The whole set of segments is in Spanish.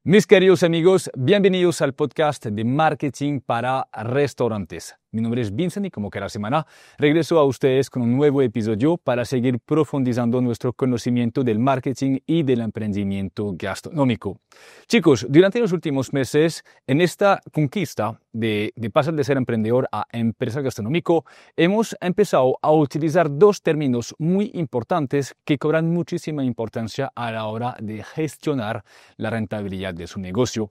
Mis queridos amigos, bienvenidos al podcast de marketing para restaurantes. Mi nombre es Vincent y como cada semana regreso a ustedes con un nuevo episodio para seguir profundizando nuestro conocimiento del marketing y del emprendimiento gastronómico. Chicos, durante los últimos meses, en esta conquista de pasar de ser emprendedor a empresa gastronómico, hemos empezado a utilizar dos términos muy importantes que cobran muchísima importancia a la hora de gestionar la rentabilidad de su negocio.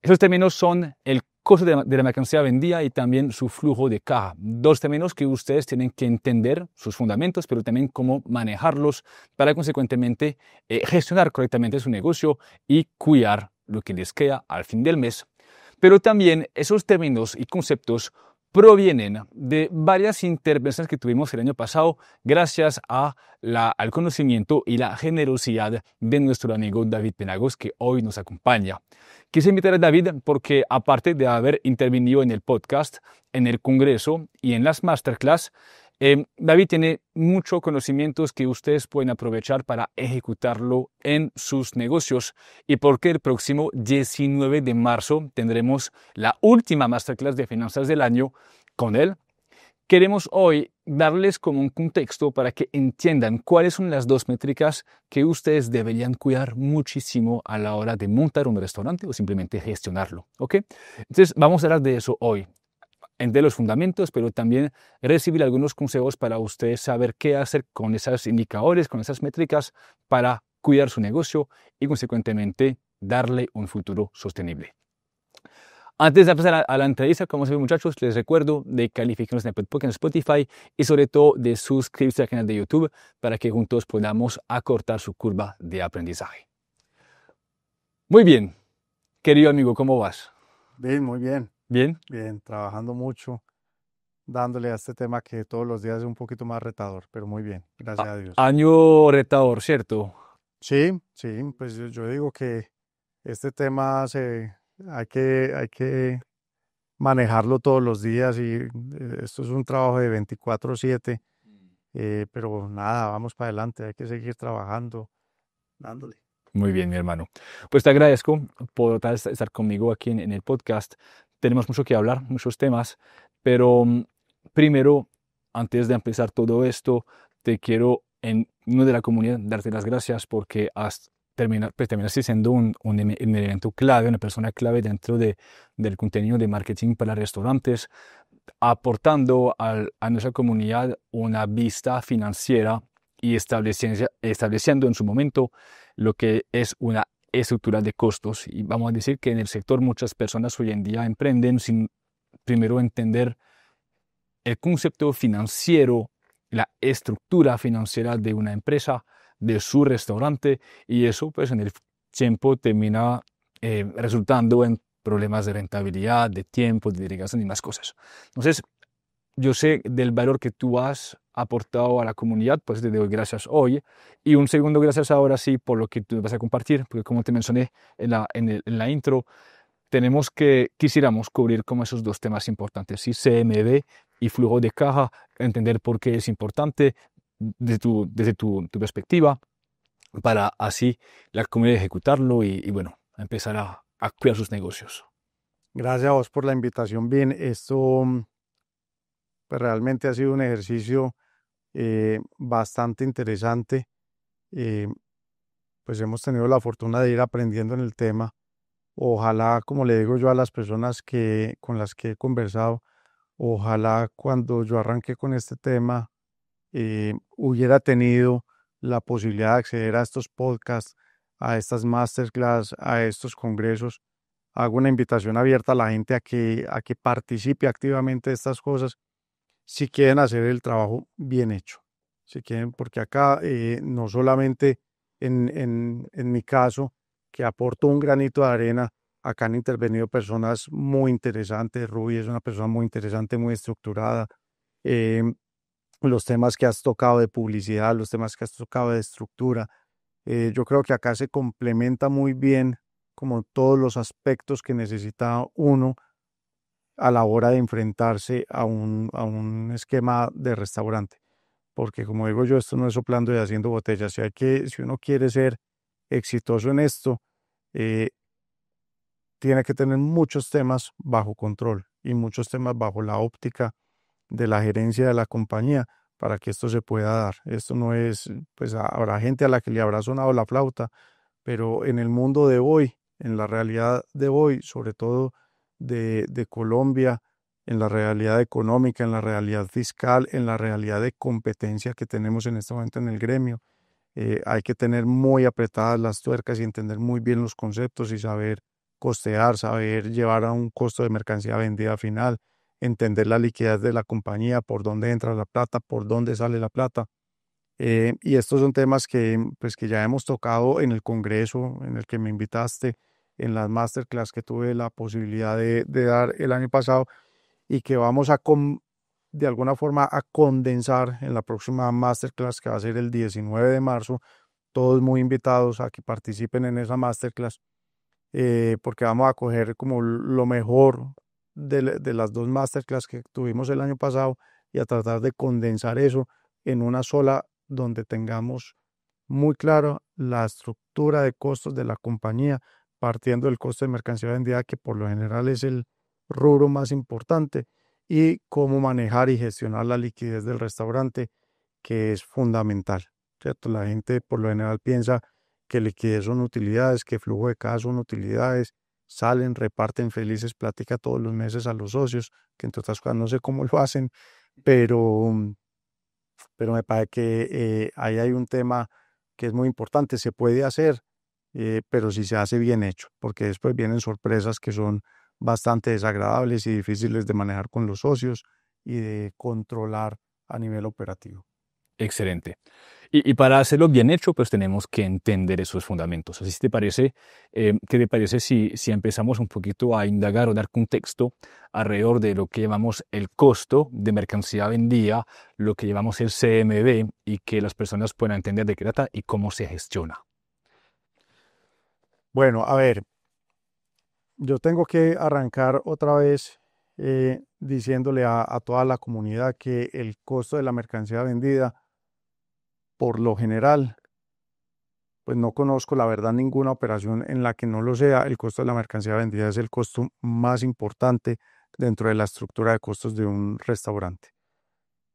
Esos términos son el costo de la mercancía vendida y también su flujo de caja. Dos términos que ustedes tienen que entender sus fundamentos, pero también cómo manejarlos para consecuentemente gestionar correctamente su negocio y cuidar lo que les queda al fin del mes. Pero también esos términos y conceptos provienen de varias intervenciones que tuvimos el año pasado gracias al conocimiento y la generosidad de nuestro amigo David Penagos, que hoy nos acompaña. Quise invitar a David porque, aparte de haber intervenido en el podcast, en el congreso y en las masterclass, David tiene muchos conocimientos que ustedes pueden aprovechar para ejecutarlo en sus negocios. Y porque el próximo 19 de marzo tendremos la última masterclass de finanzas del año con él, queremos hoy darles como un contexto para que entiendan cuáles son las dos métricas que ustedes deberían cuidar muchísimo a la hora de montar un restaurante o simplemente gestionarlo. ¿Ok? Entonces vamos a hablar de eso hoy. Entre los fundamentos, pero también recibir algunos consejos para ustedes saber qué hacer con esos indicadores, con esas métricas para cuidar su negocio y consecuentemente darle un futuro sostenible. Antes de pasar a la entrevista, como se ve, muchachos, les recuerdo de calificarnos en Apple Podcast, en Spotify y sobre todo de suscribirse al canal de YouTube para que juntos podamos acortar su curva de aprendizaje. Muy bien, querido amigo, ¿cómo vas? Bien, muy bien. ¿Bien? Bien, trabajando mucho, dándole a este tema que todos los días es un poquito más retador, pero muy bien, gracias a Dios. Año retador, ¿cierto? Sí, sí, pues yo digo que este tema hay que manejarlo todos los días y esto es un trabajo de 24/7, pero nada, vamos para adelante, hay que seguir trabajando, dándole. Muy bien, mi hermano. Pues te agradezco por estar conmigo aquí en el podcast. Tenemos mucho que hablar, muchos temas, pero primero, antes de empezar todo esto, te quiero, en nombre de la comunidad, darte las gracias porque terminaste siendo un elemento clave, una persona clave dentro del contenido de marketing para restaurantes, aportando a nuestra comunidad una vista financiera y estableciendo en su momento lo que es una estructura de costos. Y vamos a decir que en el sector muchas personas hoy en día emprenden sin primero entender el concepto financiero, la estructura financiera de una empresa, de su restaurante, y eso pues en el tiempo termina resultando en problemas de rentabilidad, de tiempo, de delegación y más cosas. Entonces, yo sé del valor que tú has aportado a la comunidad, pues te doy gracias hoy. Y un segundo gracias ahora sí por lo que tú vas a compartir, porque como te mencioné en la intro, quisiéramos cubrir como esos dos temas importantes, ¿sí? CMB y flujo de caja, entender por qué es importante desde tu perspectiva, para así la comunidad ejecutarlo y bueno, empezar a cuidar sus negocios. Gracias a vos por la invitación. Bien, esto pues realmente ha sido un ejercicio bastante interesante. eh, pues hemos tenido la fortuna de ir aprendiendo en el tema. Ojalá, como le digo yo a las personas con las que he conversado, ojalá cuando yo arranqué con este tema hubiera tenido la posibilidad de acceder a estos podcasts, a estas masterclass, a estos congresos. Hago una invitación abierta a la gente a que participe activamente de estas cosas si quieren hacer el trabajo bien hecho. Si quieren, porque acá no solamente en mi caso, que aporto un granito de arena, acá han intervenido personas muy interesantes. Ruby es una persona muy interesante, muy estructurada. eh, los temas que has tocado de publicidad, los temas que has tocado de estructura, yo creo que acá se complementa muy bien como todos los aspectos que necesita uno a la hora de enfrentarse a un esquema de restaurante. Porque como digo yo, esto no es soplando y haciendo botellas. Si uno quiere ser exitoso en esto, eh, tiene que tener muchos temas bajo control y muchos temas bajo la óptica de la gerencia de la compañía para que esto se pueda dar. Esto no es, pues habrá gente a la que le habrá sonado la flauta, pero en el mundo de hoy, en la realidad de hoy, sobre todo de Colombia, en la realidad económica, en la realidad fiscal, en la realidad de competencia que tenemos en este momento en el gremio, hay que tener muy apretadas las tuercas y entender muy bien los conceptos y saber costear, saber llevar a un costo de mercancía vendida final, entender la liquidez de la compañía, por dónde entra la plata, por dónde sale la plata. Y estos son temas que, pues, que ya hemos tocado en el congreso en el que me invitaste, en las masterclass que tuve la posibilidad de dar el año pasado y que vamos a, de alguna forma, a condensar en la próxima masterclass que va a ser el 19 de marzo. Todos muy invitados a que participen en esa masterclass, porque vamos a coger como lo mejor de las dos masterclass que tuvimos el año pasado y a tratar de condensar eso en una sola donde tengamos muy claro la estructura de costos de la compañía, partiendo del costo de mercancía vendida, que por lo general es el rubro más importante, y cómo manejar y gestionar la liquidez del restaurante, que es fundamental, ¿cierto? La gente por lo general piensa que liquidez son utilidades, que flujo de caja son utilidades, salen, reparten felices plática todos los meses a los socios, que entre otras cosas no sé cómo lo hacen, pero, pero me parece que ahí hay un tema que es muy importante, se puede hacer, pero si se hace bien hecho, porque después vienen sorpresas que son bastante desagradables y difíciles de manejar con los socios y de controlar a nivel operativo. Excelente. Y para hacerlo bien hecho, pues tenemos que entender esos fundamentos. Así te parece, ¿qué te parece si empezamos un poquito a indagar o dar contexto alrededor de lo que llamamos el costo de mercancía vendida, lo que llamamos el CMB y que las personas puedan entender de qué trata y cómo se gestiona? Bueno, a ver, yo tengo que arrancar otra vez diciéndole a toda la comunidad que el costo de la mercancía vendida, por lo general, pues no conozco la verdad ninguna operación en la que no lo sea. El costo de la mercancía vendida es el costo más importante dentro de la estructura de costos de un restaurante.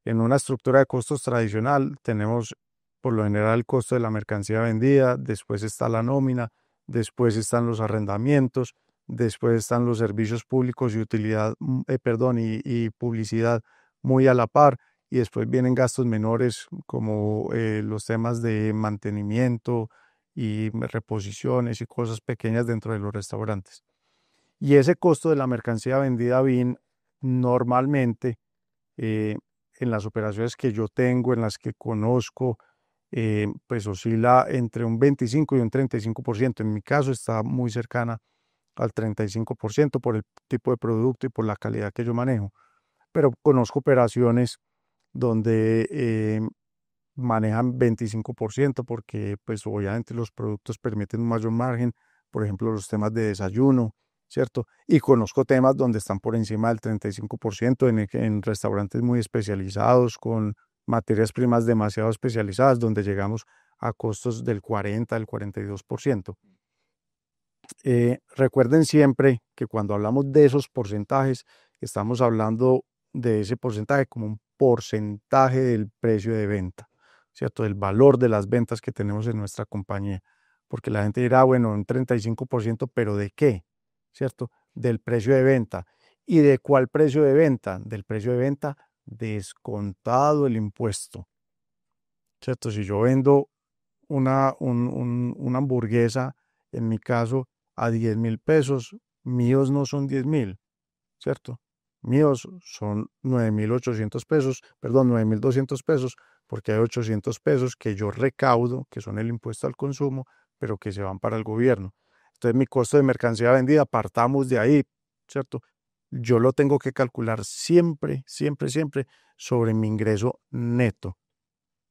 En una estructura de costos tradicional tenemos por lo general el costo de la mercancía vendida, después está la nómina, después están los arrendamientos, después están los servicios públicos y utilidad, perdón, y publicidad muy a la par, y después vienen gastos menores como los temas de mantenimiento y reposiciones y cosas pequeñas dentro de los restaurantes. Y ese costo de la mercancía vendida BIN normalmente eh, en las operaciones que yo tengo, en las que conozco, pues oscila entre un 25 y un 35%. En mi caso está muy cercana al 35% por el tipo de producto y por la calidad que yo manejo. Pero conozco operaciones donde manejan 25% porque pues obviamente los productos permiten un mayor margen, por ejemplo los temas de desayuno, ¿cierto? Y conozco temas donde están por encima del 35% en restaurantes muy especializados, con materias primas demasiado especializadas, donde llegamos a costos del 40, del 42%. Recuerden siempre que cuando hablamos de esos porcentajes, estamos hablando de ese porcentaje como un porcentaje del precio de venta, ¿cierto? Del valor de las ventas que tenemos en nuestra compañía. Porque la gente dirá, bueno, un 35%, pero ¿de qué? ¿Cierto? Del precio de venta. ¿Y de cuál precio de venta? Del precio de venta descontado el impuesto, ¿cierto? Si yo vendo una hamburguesa, en mi caso, a 10.000 pesos, míos no son 10.000, ¿cierto? Míos son 9.800 pesos, perdón, 9.200 pesos, porque hay 800 pesos que yo recaudo, que son el impuesto al consumo, pero que se van para el gobierno. Entonces, mi costo de mercancía vendida, partamos de ahí, ¿cierto? Yo lo tengo que calcular siempre, siempre, siempre sobre mi ingreso neto,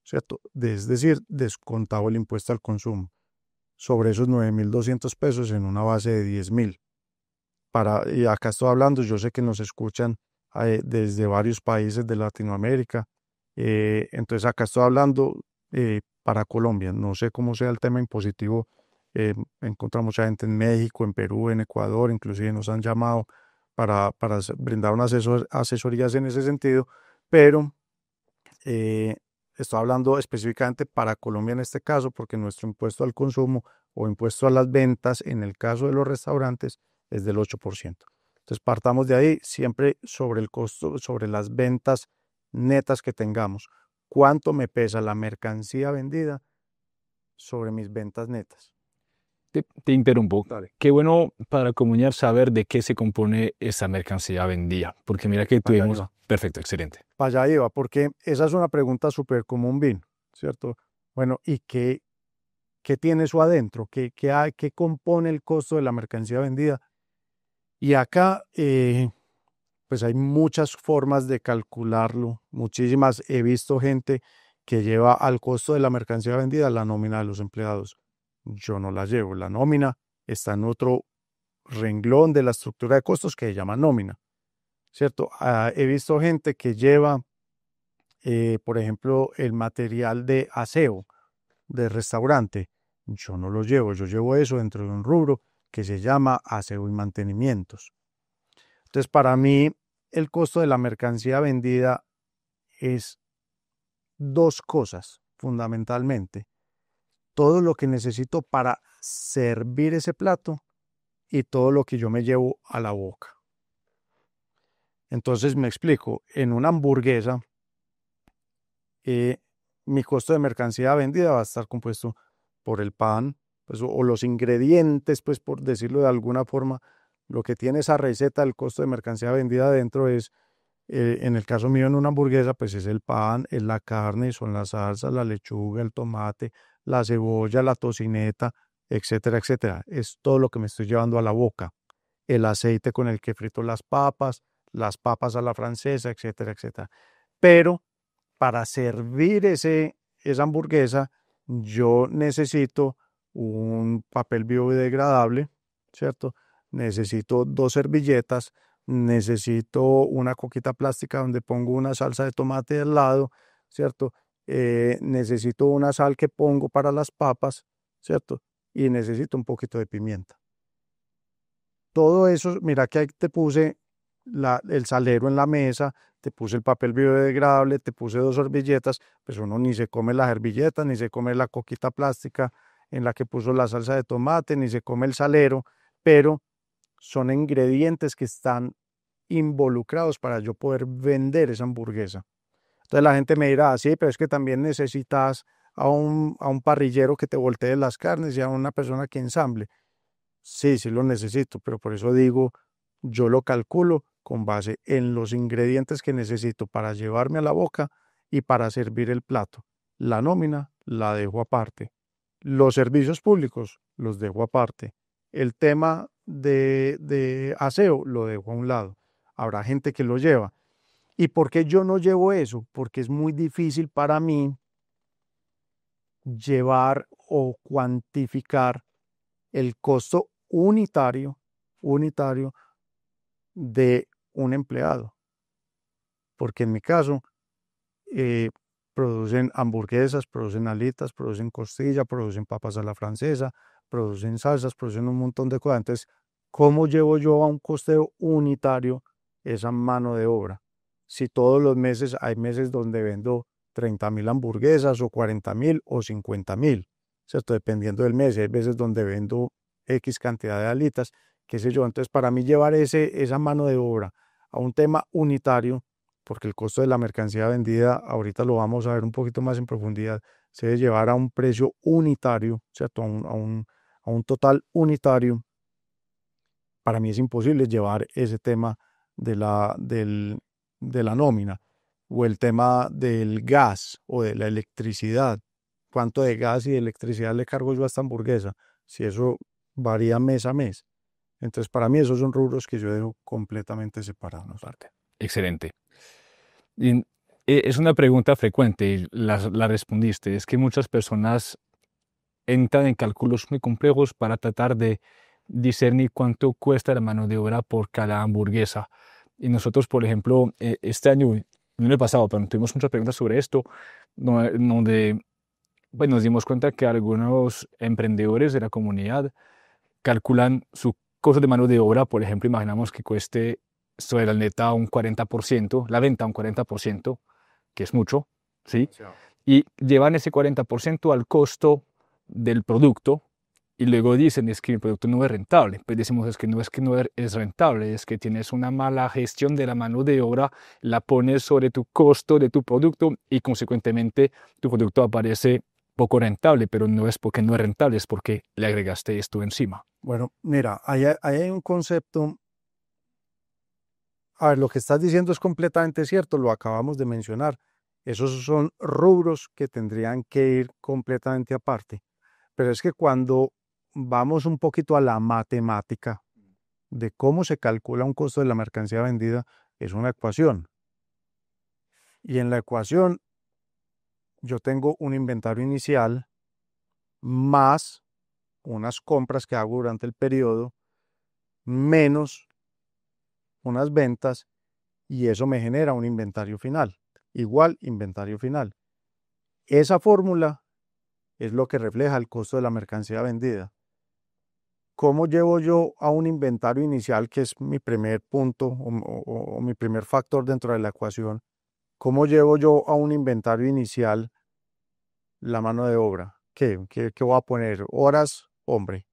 ¿cierto? Es decir, descontado el impuesto al consumo sobre esos 9.200 pesos en una base de 10.000. Y acá estoy hablando, yo sé que nos escuchan desde varios países de Latinoamérica, entonces acá estoy hablando para Colombia, no sé cómo sea el tema impositivo encontramos mucha gente en México, en Perú, en Ecuador, inclusive nos han llamado para brindar unas asesorías en ese sentido, pero eh, estoy hablando específicamente para Colombia en este caso, porque nuestro impuesto al consumo o impuesto a las ventas, en el caso de los restaurantes, es del 8%. Entonces partamos de ahí, siempre sobre el costo, sobre las ventas netas que tengamos. ¿Cuánto me pesa la mercancía vendida sobre mis ventas netas? Te interrumpo. Dale, Qué bueno para la comunidad saber de qué se compone esa mercancía vendida, porque mira que para allá tuvimos... iba. Perfecto, excelente. Para allá iba, porque esa es una pregunta súper común, Vin, ¿cierto? Bueno, ¿y qué tiene eso adentro? ¿Qué compone el costo de la mercancía vendida? Y acá, pues hay muchas formas de calcularlo, muchísimas. He visto gente que lleva al costo de la mercancía vendida la nómina de los empleados. Yo no la llevo. La nómina está en otro renglón de la estructura de costos que se llama nómina, ¿cierto? He visto gente que lleva, por ejemplo, el material de aseo de restaurante. Yo no lo llevo, yo llevo eso dentro de un rubro que se llama aseo y mantenimientos. Entonces, para mí, el costo de la mercancía vendida es dos cosas, fundamentalmente. Todo lo que necesito para servir ese plato y todo lo que yo me llevo a la boca. Entonces, me explico, en una hamburguesa, eh, mi costo de mercancía vendida va a estar compuesto por el pan, pues, o los ingredientes, pues por decirlo de alguna forma. Lo que tiene esa receta del costo de mercancía vendida dentro es, en el caso mío en una hamburguesa, pues es el pan, es la carne, son las salsas, la lechuga, el tomate, la cebolla, la tocineta, etcétera, etcétera. Es todo lo que me estoy llevando a la boca. El aceite con el que frito las papas a la francesa, etcétera, etcétera. Pero para servir esa hamburguesa, yo necesito un papel biodegradable, ¿cierto? Necesito dos servilletas, necesito una coquita plástica donde pongo una salsa de tomate al lado, ¿cierto? Necesito una sal que pongo para las papas, ¿cierto? Y necesito un poquito de pimienta. Todo eso, mira que ahí te puse el salero en la mesa, te puse el papel biodegradable, te puse dos servilletas, pues uno ni se come la servilleta, ni se come la coquita plástica en la que puso la salsa de tomate, ni se come el salero, pero son ingredientes que están involucrados para yo poder vender esa hamburguesa. Entonces la gente me dirá, sí, pero es que también necesitas a un parrillero que te voltee las carnes y a una persona que ensamble. Sí, sí lo necesito, pero por eso digo, yo lo calculo con base en los ingredientes que necesito para llevarme a la boca y para servir el plato. La nómina la dejo aparte. Los servicios públicos los dejo aparte. El tema de aseo lo dejo a un lado. Habrá gente que lo lleva. ¿Y por qué yo no llevo eso? Porque es muy difícil para mí llevar o cuantificar el costo unitario de un empleado. Porque en mi caso, eh, producen hamburguesas, producen alitas, producen costilla, producen papas a la francesa, producen salsas, producen un montón de cosas. Entonces, ¿cómo llevo yo a un costeo unitario esa mano de obra? Si todos los meses hay meses donde vendo 30.000 hamburguesas o 40.000 o 50.000, ¿cierto? Dependiendo del mes. Hay veces donde vendo X cantidad de alitas, qué sé yo. Entonces, para mí llevar esa mano de obra a un tema unitario, porque el costo de la mercancía vendida, ahorita lo vamos a ver un poquito más en profundidad, se debe llevar a un precio unitario, ¿cierto? A un total unitario. Para mí es imposible llevar ese tema de la nómina o el tema del gas o de la electricidad. ¿Cuánto de gas y de electricidad le cargo yo a esta hamburguesa? Si eso varía mes a mes. Entonces, para mí esos son rubros que yo dejo completamente separados. Excelente. Y, es una pregunta frecuente y la respondiste. Es que muchas personas entran en cálculos muy complejos para tratar de discernir cuánto cuesta la mano de obra por cada hamburguesa. Y nosotros, por ejemplo, este año, no el pasado, pero tuvimos muchas preguntas sobre esto, donde pues nos dimos cuenta que algunos emprendedores de la comunidad calculan su costo de mano de obra. Por ejemplo, imaginamos que cueste sobre la neta un 40%, la venta un 40%, que es mucho, ¿sí? Demasiado. Y llevan ese 40% al costo del producto y luego dicen es que el producto no es rentable. Pues decimos es que no es rentable, es que tienes una mala gestión de la mano de obra, la pones sobre tu costo de tu producto y consecuentemente tu producto aparece poco rentable, pero no es porque no es rentable, es porque le agregaste esto encima. Bueno, mira, ahí hay un concepto. A ver, lo que estás diciendo es completamente cierto, lo acabamos de mencionar. Esos son rubros que tendrían que ir completamente aparte. Pero es que cuando vamos un poquito a la matemática de cómo se calcula un costo de la mercancía vendida, es una ecuación. Y en la ecuación yo tengo un inventario inicial más unas compras que hago durante el periodo, menos unas ventas, y eso me genera un inventario final, igual inventario final. Esa fórmula es lo que refleja el costo de la mercancía vendida. ¿Cómo llevo yo a un inventario inicial, que es mi primer punto o mi primer factor dentro de la ecuación? ¿Cómo llevo yo a un inventario inicial la mano de obra? ¿Qué voy a poner? Horas, hombre,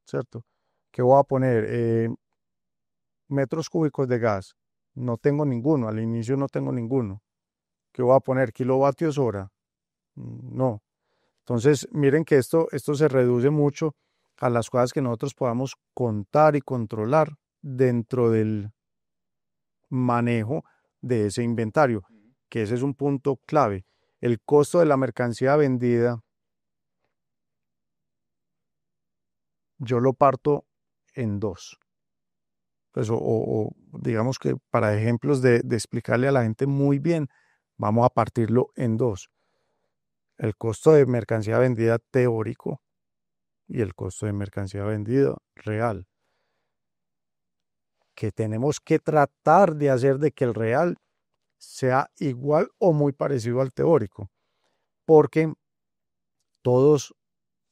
¿cierto? ¿Qué voy a poner? Metros cúbicos de gas. No tengo ninguno, al inicio no tengo ninguno. ¿Qué voy a poner? Kilovatios hora. No. Entonces, miren que esto se reduce mucho a las cosas que nosotros podamos contar y controlar dentro del manejo de ese inventario, que ese es un punto clave. El costo de la mercancía vendida, yo lo parto en dos. Pues, digamos que para ejemplos de explicarle a la gente muy bien, vamos a partirlo en dos. El costo de mercancía vendida teórico y el costo de mercancía vendida real, que tenemos que tratar de hacer de que el real sea igual o muy parecido al teórico, porque todos,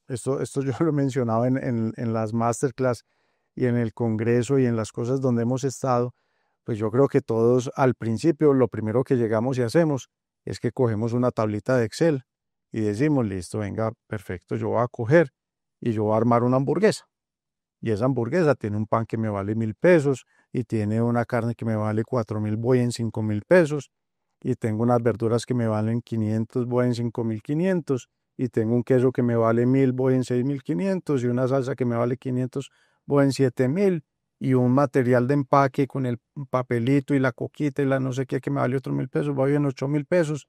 esto yo lo he mencionado en las masterclass y en el congreso y en las cosas donde hemos estado, pues yo creo que todos al principio lo primero que llegamos y hacemos es que cogemos una tablita de Excel y decimos, listo, venga, perfecto, yo voy a coger y yo voy a armar una hamburguesa. Y esa hamburguesa tiene un pan que me vale 1.000 pesos y tiene una carne que me vale 4.000, voy en 5.000 pesos. Y tengo unas verduras que me valen 500, voy en 5.500. Y tengo un queso que me vale 1.000, voy en 6.500. Y una salsa que me vale 500, voy en 7.000. Y un material de empaque con el papelito y la coquita y la no sé qué que me vale otros 1.000 pesos, voy en 8.000 pesos.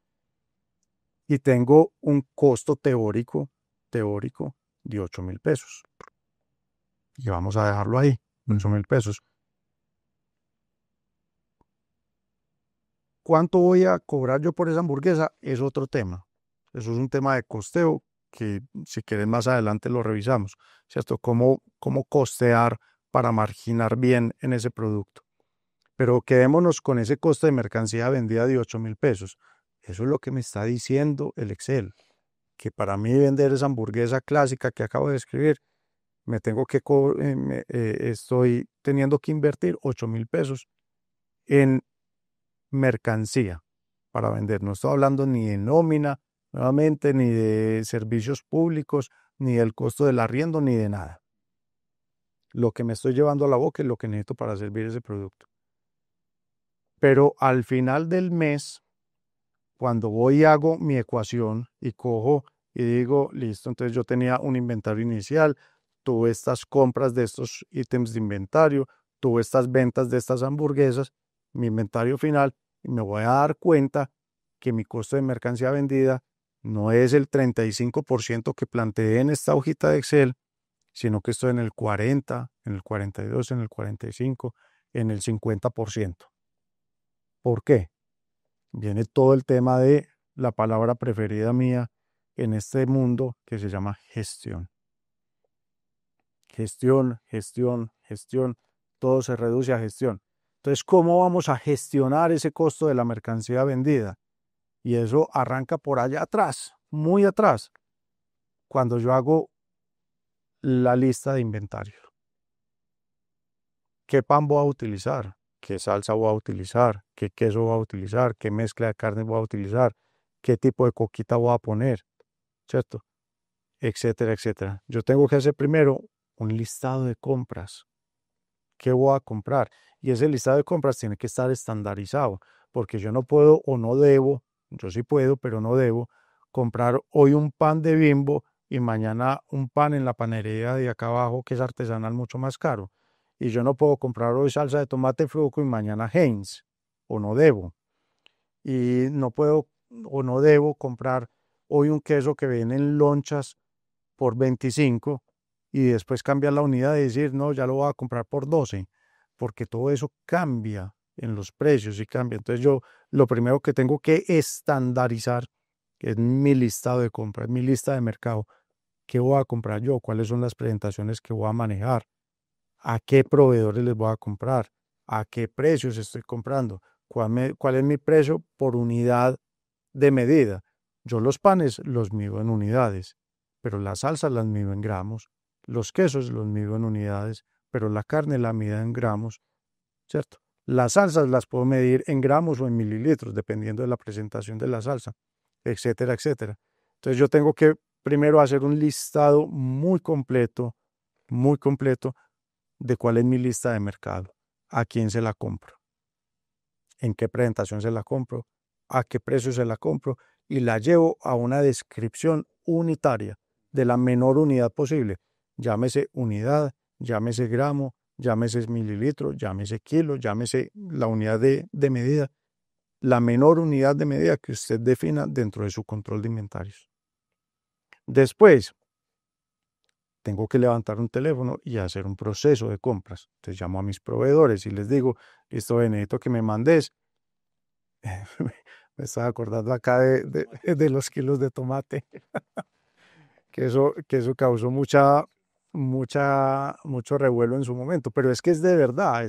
Y tengo un costo teórico de 8.000 pesos. Y vamos a dejarlo ahí, 8.000 pesos. ¿Cuánto voy a cobrar yo por esa hamburguesa? Es otro tema. Eso es un tema de costeo que si quieres más adelante lo revisamos, ¿cierto? Cómo costear para marginar bien en ese producto. Pero quedémonos con ese costo de mercancía vendida de 8.000 pesos. Eso es lo que me está diciendo el Excel, que para mí vender esa hamburguesa clásica que acabo de escribir, estoy teniendo que invertir 8.000 pesos en mercancía para vender. No estoy hablando ni de nómina, nuevamente, ni de servicios públicos, ni del costo del arriendo, ni de nada. Lo que me estoy llevando a la boca es lo que necesito para servir ese producto. Pero al final del mes, cuando voy y hago mi ecuación y cojo y digo, listo, entonces yo tenía un inventario inicial, tuve estas compras de estos ítems de inventario, tuve estas ventas de estas hamburguesas, mi inventario final, y me voy a dar cuenta que mi costo de mercancía vendida no es el 35% que planteé en esta hojita de Excel, sino que estoy en el 40, en el 42, en el 45, en el 50%. ¿Por qué? Viene todo el tema de la palabra preferida mía en este mundo que se llama gestión. Gestión, gestión, gestión, todo se reduce a gestión. Entonces, ¿cómo vamos a gestionar ese costo de la mercancía vendida? Y eso arranca por allá atrás, muy atrás, cuando yo hago la lista de inventario. ¿Qué pan voy a utilizar? ¿Qué salsa voy a utilizar? ¿Qué queso voy a utilizar? ¿Qué mezcla de carne voy a utilizar? ¿Qué tipo de coquita voy a poner? ¿Cierto? Etcétera, etcétera. Yo tengo que hacer primero un listado de compras. ¿Qué voy a comprar? Y ese listado de compras tiene que estar estandarizado, porque yo no puedo o no debo, yo sí puedo, pero no debo, comprar hoy un pan de Bimbo y mañana un pan en la panadería de acá abajo que es artesanal mucho más caro. Y yo no puedo comprar hoy salsa de tomate Fruco y mañana Heinz, o no debo. Y no puedo o no debo comprar hoy un queso que viene en lonchas por 25 y después cambiar la unidad y decir, no, ya lo voy a comprar por 12, porque todo eso cambia en los precios y cambia. Entonces yo lo primero que tengo que estandarizar es mi listado de compras, mi lista de mercado. ¿Qué voy a comprar yo? ¿Cuáles son las presentaciones que voy a manejar? ¿A qué proveedores les voy a comprar? ¿A qué precios estoy comprando? ¿Cuál es mi precio por unidad de medida? Yo los panes los mido en unidades, pero las salsas las mido en gramos, los quesos los mido en unidades, pero la carne la mido en gramos, ¿cierto? Las salsas las puedo medir en gramos o en mililitros, dependiendo de la presentación de la salsa, etcétera, etcétera. Entonces yo tengo que primero hacer un listado muy completo de cuál es mi lista de mercado, a quién se la compro, en qué presentación se la compro, a qué precio se la compro y la llevo a una descripción unitaria de la menor unidad posible. Llámese unidad, llámese gramo, llámese mililitro, llámese kilo, llámese la unidad de medida, la menor unidad de medida que usted defina dentro de su control de inventarios. Después, tengo que levantar un teléfono y hacer un proceso de compras. Entonces llamo a mis proveedores y les digo, listo, necesito que me mandes. Me estaba acordando acá de los kilos de tomate, que eso causó mucho revuelo en su momento, pero es que es de verdad,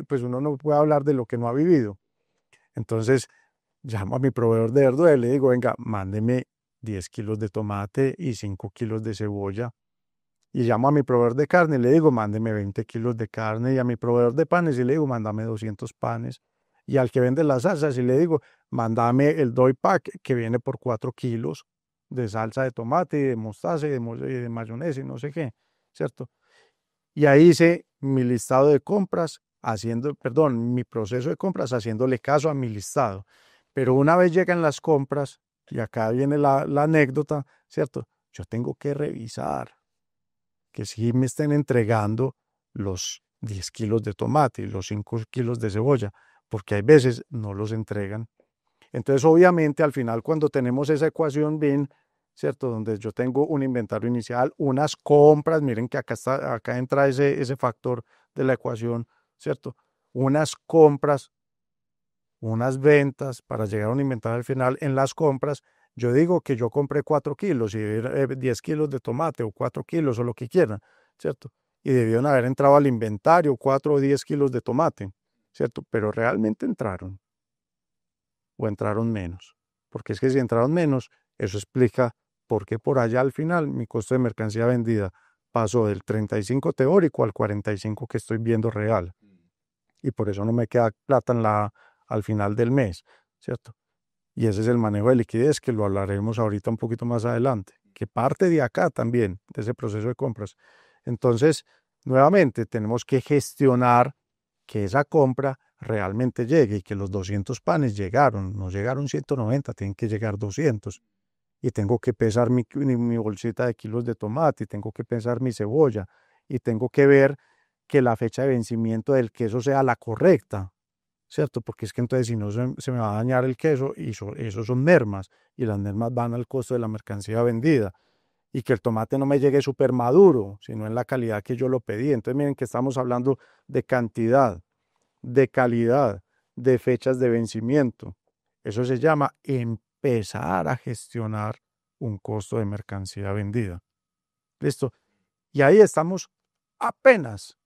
pues uno no puede hablar de lo que no ha vivido. Entonces llamo a mi proveedor de verdura y le digo, venga, mándeme 10 kilos de tomate y 5 kilos de cebolla. Y llamo a mi proveedor de carne y le digo, mándeme 20 kilos de carne. Y a mi proveedor de panes y le digo, mándame 200 panes. Y al que vende las salsas y le digo, mándame el doy pack que viene por 4 kilos de salsa de tomate y de mostaza y de mayonesa y no sé qué, ¿cierto? Y ahí hice mi listado de compras, mi proceso de compras haciéndole caso a mi listado. Pero una vez llegan las compras, y acá viene la anécdota, ¿cierto? Yo tengo que revisar que sí me estén entregando los 10 kilos de tomate y los 5 kilos de cebolla, porque hay veces no los entregan. Entonces, obviamente, al final, cuando tenemos esa ecuación bien, ¿cierto? Donde yo tengo un inventario inicial, unas compras, miren que acá entra ese factor de la ecuación, ¿cierto? Unas compras, unas ventas para llegar a un inventario al final. En las compras, yo digo que yo compré 4 kilos y 10 kilos de tomate o 4 kilos o lo que quieran, ¿cierto? Y debieron haber entrado al inventario 4 o 10 kilos de tomate, ¿cierto? Pero realmente entraron o entraron menos. Porque es que si entraron menos, eso explica por qué por allá al final mi costo de mercancía vendida pasó del 35 teórico al 45 que estoy viendo real. Y por eso no me queda plata al final del mes, ¿cierto? Y ese es el manejo de liquidez, que lo hablaremos ahorita un poquito más adelante, que parte de acá también, de ese proceso de compras. Entonces, nuevamente, tenemos que gestionar que esa compra realmente llegue y que los 200 panes llegaron, no llegaron 190, tienen que llegar 200. Y tengo que pesar mi bolsita de kilos de tomate, y tengo que pesar mi cebolla, y tengo que ver que la fecha de vencimiento del queso sea la correcta, ¿cierto? Porque es que entonces si no se me va a dañar el queso y eso son mermas y las mermas van al costo de la mercancía vendida y que el tomate no me llegue súper maduro, sino en la calidad que yo lo pedí. Entonces miren que estamos hablando de cantidad, de calidad, de fechas de vencimiento. Eso se llama empezar a gestionar un costo de mercancía vendida. ¿Listo? Y ahí estamos apenas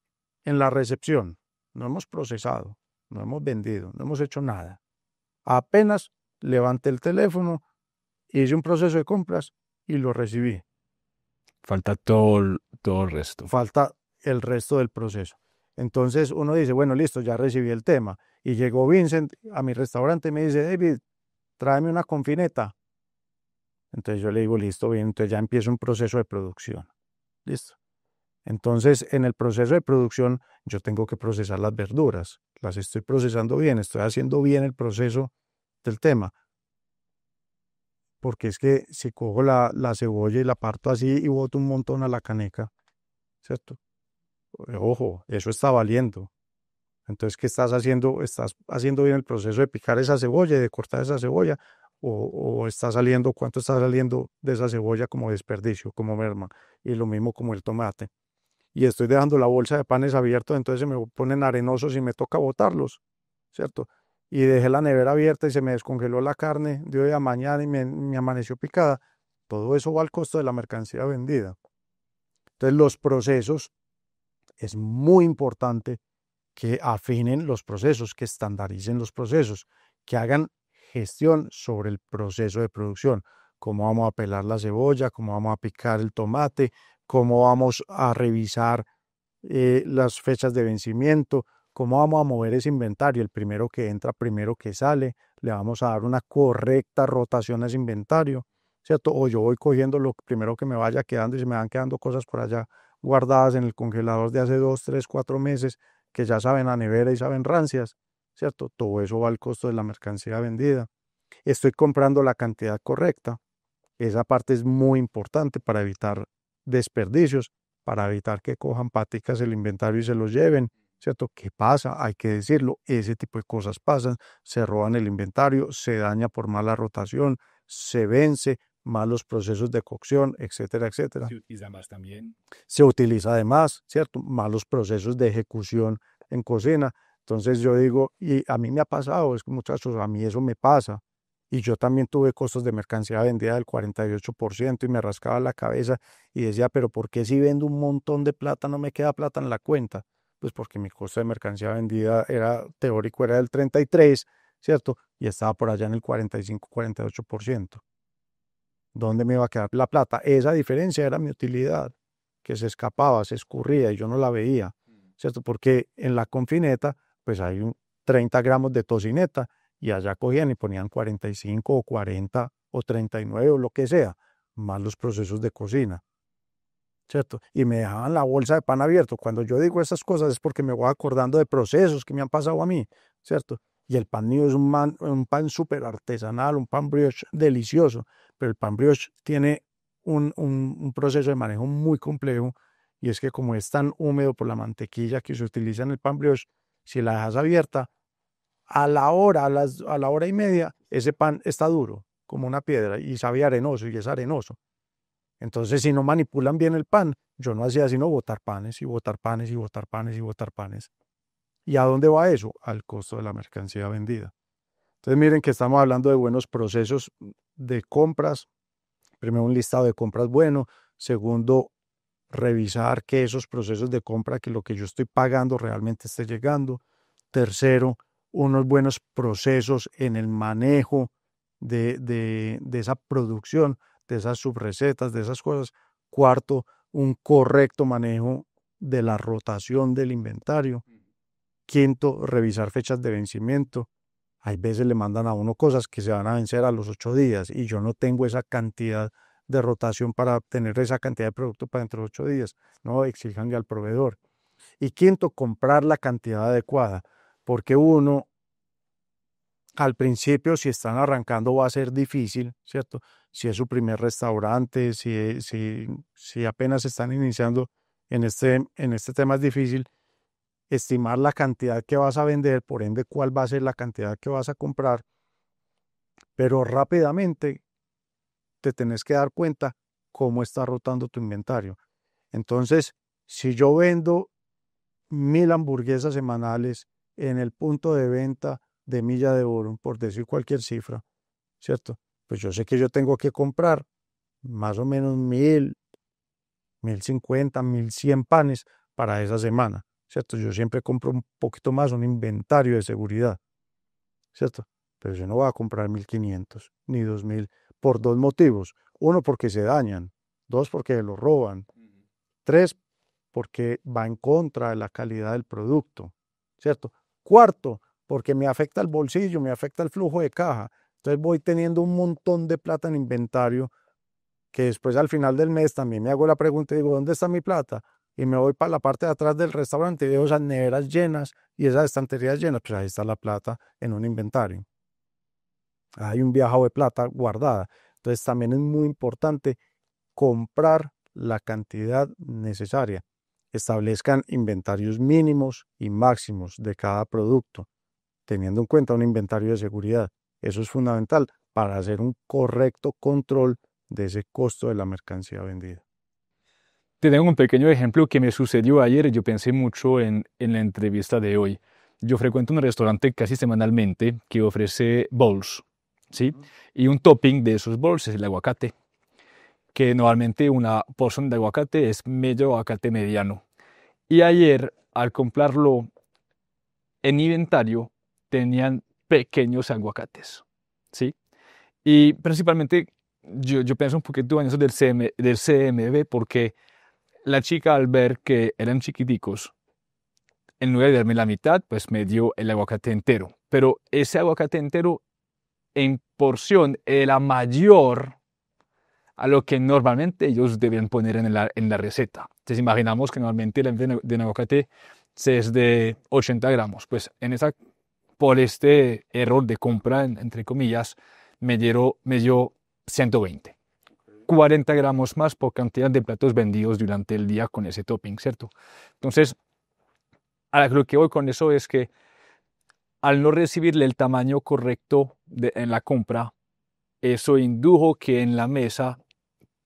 en la recepción. No hemos procesado, no hemos vendido, no hemos hecho nada. Apenas levante el teléfono hice un proceso de compras y lo recibí. Falta todo el resto. Falta el resto del proceso. Entonces uno dice, bueno, listo, ya recibí el tema. Y llegó Vincent a mi restaurante y me dice, David, tráeme una confineta. Entonces yo le digo, listo, bien, entonces ya empiezo un proceso de producción. Listo. Entonces, en el proceso de producción, yo tengo que procesar las verduras. Las estoy procesando bien, estoy haciendo bien el proceso del tema. Porque es que si cojo la cebolla y la parto así y boto un montón a la caneca, ¿cierto? Ojo, eso está valiendo. Entonces, ¿qué estás haciendo? ¿Estás haciendo bien el proceso de picar esa cebolla y de cortar esa cebolla? ¿O está saliendo, cuánto está saliendo de esa cebolla como desperdicio, como merma? Y lo mismo como el tomate. Y estoy dejando la bolsa de panes abierta, entonces se me ponen arenosos y me toca botarlos, ¿cierto? Y dejé la nevera abierta y se me descongeló la carne de hoy a mañana y me amaneció picada. Todo eso va al costo de la mercancía vendida. Entonces, los procesos, es muy importante que afinen los procesos, que estandaricen los procesos, que hagan gestión sobre el proceso de producción, cómo vamos a pelar la cebolla, cómo vamos a picar el tomate, cómo vamos a revisar las fechas de vencimiento, cómo vamos a mover ese inventario, el primero que entra, primero que sale, le vamos a dar una correcta rotación a ese inventario, ¿cierto? O yo voy cogiendo lo primero que me vaya quedando y se me van quedando cosas por allá guardadas en el congelador de hace 2, 3, 4 meses que ya saben a nevera y saben rancias, ¿cierto? Todo eso va al costo de la mercancía vendida. Estoy comprando la cantidad correcta. Esa parte es muy importante para evitar desperdicios, para evitar que cojan paticas el inventario y se los lleven, ¿cierto? ¿Qué pasa? Hay que decirlo, ese tipo de cosas pasan, se roban el inventario, se daña por mala rotación, se vence, malos procesos de cocción, etcétera, etcétera. Se utiliza más también. Se utiliza además, ¿cierto? Malos procesos de ejecución en cocina. Entonces yo digo, y a mí me ha pasado, es que muchachos, a mí eso me pasa. Y yo también tuve costos de mercancía vendida del 48% y me rascaba la cabeza y decía, pero ¿por qué si vendo un montón de plata no me queda plata en la cuenta? Pues porque mi costo de mercancía vendida era teórico, era del 33%, ¿cierto? Y estaba por allá en el 45-48%. ¿Dónde me iba a quedar la plata? Esa diferencia era mi utilidad, que se escapaba, se escurría y yo no la veía, ¿cierto? Porque en la confineta, pues hay 30 gramos de tocineta y allá cogían y ponían 45 o 40 o 39 o lo que sea, más los procesos de cocina, ¿cierto? Y me dejaban la bolsa de pan abierto. Cuando yo digo esas cosas es porque me voy acordando de procesos que me han pasado a mí, ¿cierto? Y el pan mío es un pan súper artesanal, un pan brioche delicioso, pero el pan brioche tiene un proceso de manejo muy complejo y es que como es tan húmedo por la mantequilla que se utiliza en el pan brioche, si la dejas abierta, a la hora y media, ese pan está duro, como una piedra, y sabe arenoso, y es arenoso. Entonces, si no manipulan bien el pan, yo no hacía sino botar panes y botar panes y botar panes y botar panes. ¿Y a dónde va eso? Al costo de la mercancía vendida. Entonces, miren que estamos hablando de buenos procesos de compras. Primero, un listado de compras bueno. Segundo, revisar que esos procesos de compra, que lo que yo estoy pagando realmente esté llegando. Tercero, unos buenos procesos en el manejo de esa producción, de esas subrecetas, de esas cosas. Cuarto, un correcto manejo de la rotación del inventario. Quinto, revisar fechas de vencimiento. Hay veces le mandan a uno cosas que se van a vencer a los 8 días y yo no tengo esa cantidad de rotación para obtener esa cantidad de producto para dentro de 8 días. No, exíjanle al proveedor. Y quinto, comprar la cantidad adecuada, porque uno al principio, si están arrancando, va a ser difícil, ¿cierto? Si es su primer restaurante, si apenas están iniciando en este tema es difícil estimar la cantidad que vas a vender, por ende, cuál va a ser la cantidad que vas a comprar, pero rápidamente te tenés que dar cuenta cómo está rotando tu inventario. Entonces, si yo vendo 1.000 hamburguesas semanales en el punto de venta de Milla de Oro, por decir cualquier cifra, ¿cierto? Pues yo sé que yo tengo que comprar más o menos 1.000, 1.050, 1.100 panes para esa semana, ¿cierto? Yo siempre compro un poquito más, un inventario de seguridad, ¿cierto? Pero yo no voy a comprar 1.500 ni 2.000 por dos motivos. Uno, porque se dañan. Dos, porque lo roban. Tres, porque va en contra de la calidad del producto, ¿cierto? Cuarto, porque me afecta el bolsillo, me afecta el flujo de caja. Entonces voy teniendo un montón de plata en inventario que después al final del mes también me hago la pregunta y digo, ¿dónde está mi plata? Y me voy para la parte de atrás del restaurante y veo esas neveras llenas y esas estanterías llenas, pues ahí está la plata en un inventario. Hay un viaje de plata guardada. Entonces también es muy importante comprar la cantidad necesaria. Establezcan inventarios mínimos y máximos de cada producto, teniendo en cuenta un inventario de seguridad. Eso es fundamental para hacer un correcto control de ese costo de la mercancía vendida. Te tengo un pequeño ejemplo que me sucedió ayer y yo pensé mucho en la entrevista de hoy. Yo frecuento un restaurante casi semanalmente que ofrece bowls, ¿sí? Y un topping de esos bowls es el aguacate, que normalmente una porción de aguacate es medio aguacate mediano. Y ayer, al comprarlo en inventario, tenían pequeños aguacates, ¿sí? Y principalmente yo pienso un poquito en eso del CMB porque la chica al ver que eran chiquiticos, en lugar de darme la mitad, pues me dio el aguacate entero. Pero ese aguacate entero en porción era mayor a lo que normalmente ellos deben poner en la receta. Entonces imaginamos que normalmente el envío de un aguacate es de 80 gramos. Pues por este error de compra, entre comillas, me dio 120. 40 gramos más por cantidad de platos vendidos durante el día con ese topping, ¿cierto? Entonces, a lo que voy con eso es que al no recibirle el tamaño correcto en la compra, eso indujo que en la mesa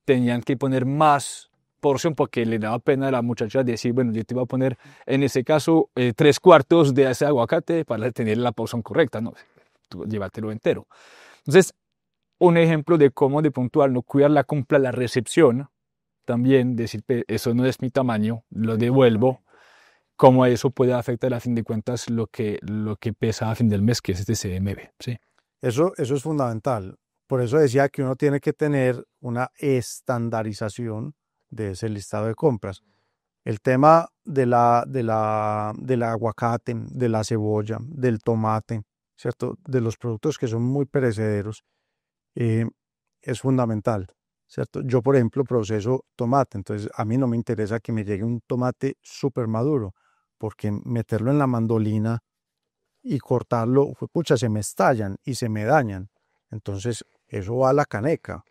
tenían que poner más porción porque le daba pena a la muchacha decir, bueno, yo te voy a poner en ese caso 3/4 de ese aguacate para tener la porción correcta, no, tú llévatelo entero. Entonces, un ejemplo de cómo de puntual no cuidar la compra, la recepción, también decir, eso no es mi tamaño, lo devuelvo, cómo eso puede afectar a fin de cuentas lo que pesa a fin del mes, que es este CMB, ¿sí? Eso es fundamental. Por eso decía que uno tiene que tener una estandarización de ese listado de compras. El tema del aguacate, de la cebolla, del tomate, ¿cierto? De los productos que son muy perecederos, eh, es fundamental, ¿cierto? Yo, por ejemplo, proceso tomate, entonces a mí no me interesa que me llegue un tomate súper maduro, porque meterlo en la mandolina y cortarlo, pucha, se me estallan y se me dañan. Entonces, eso va a la caneca,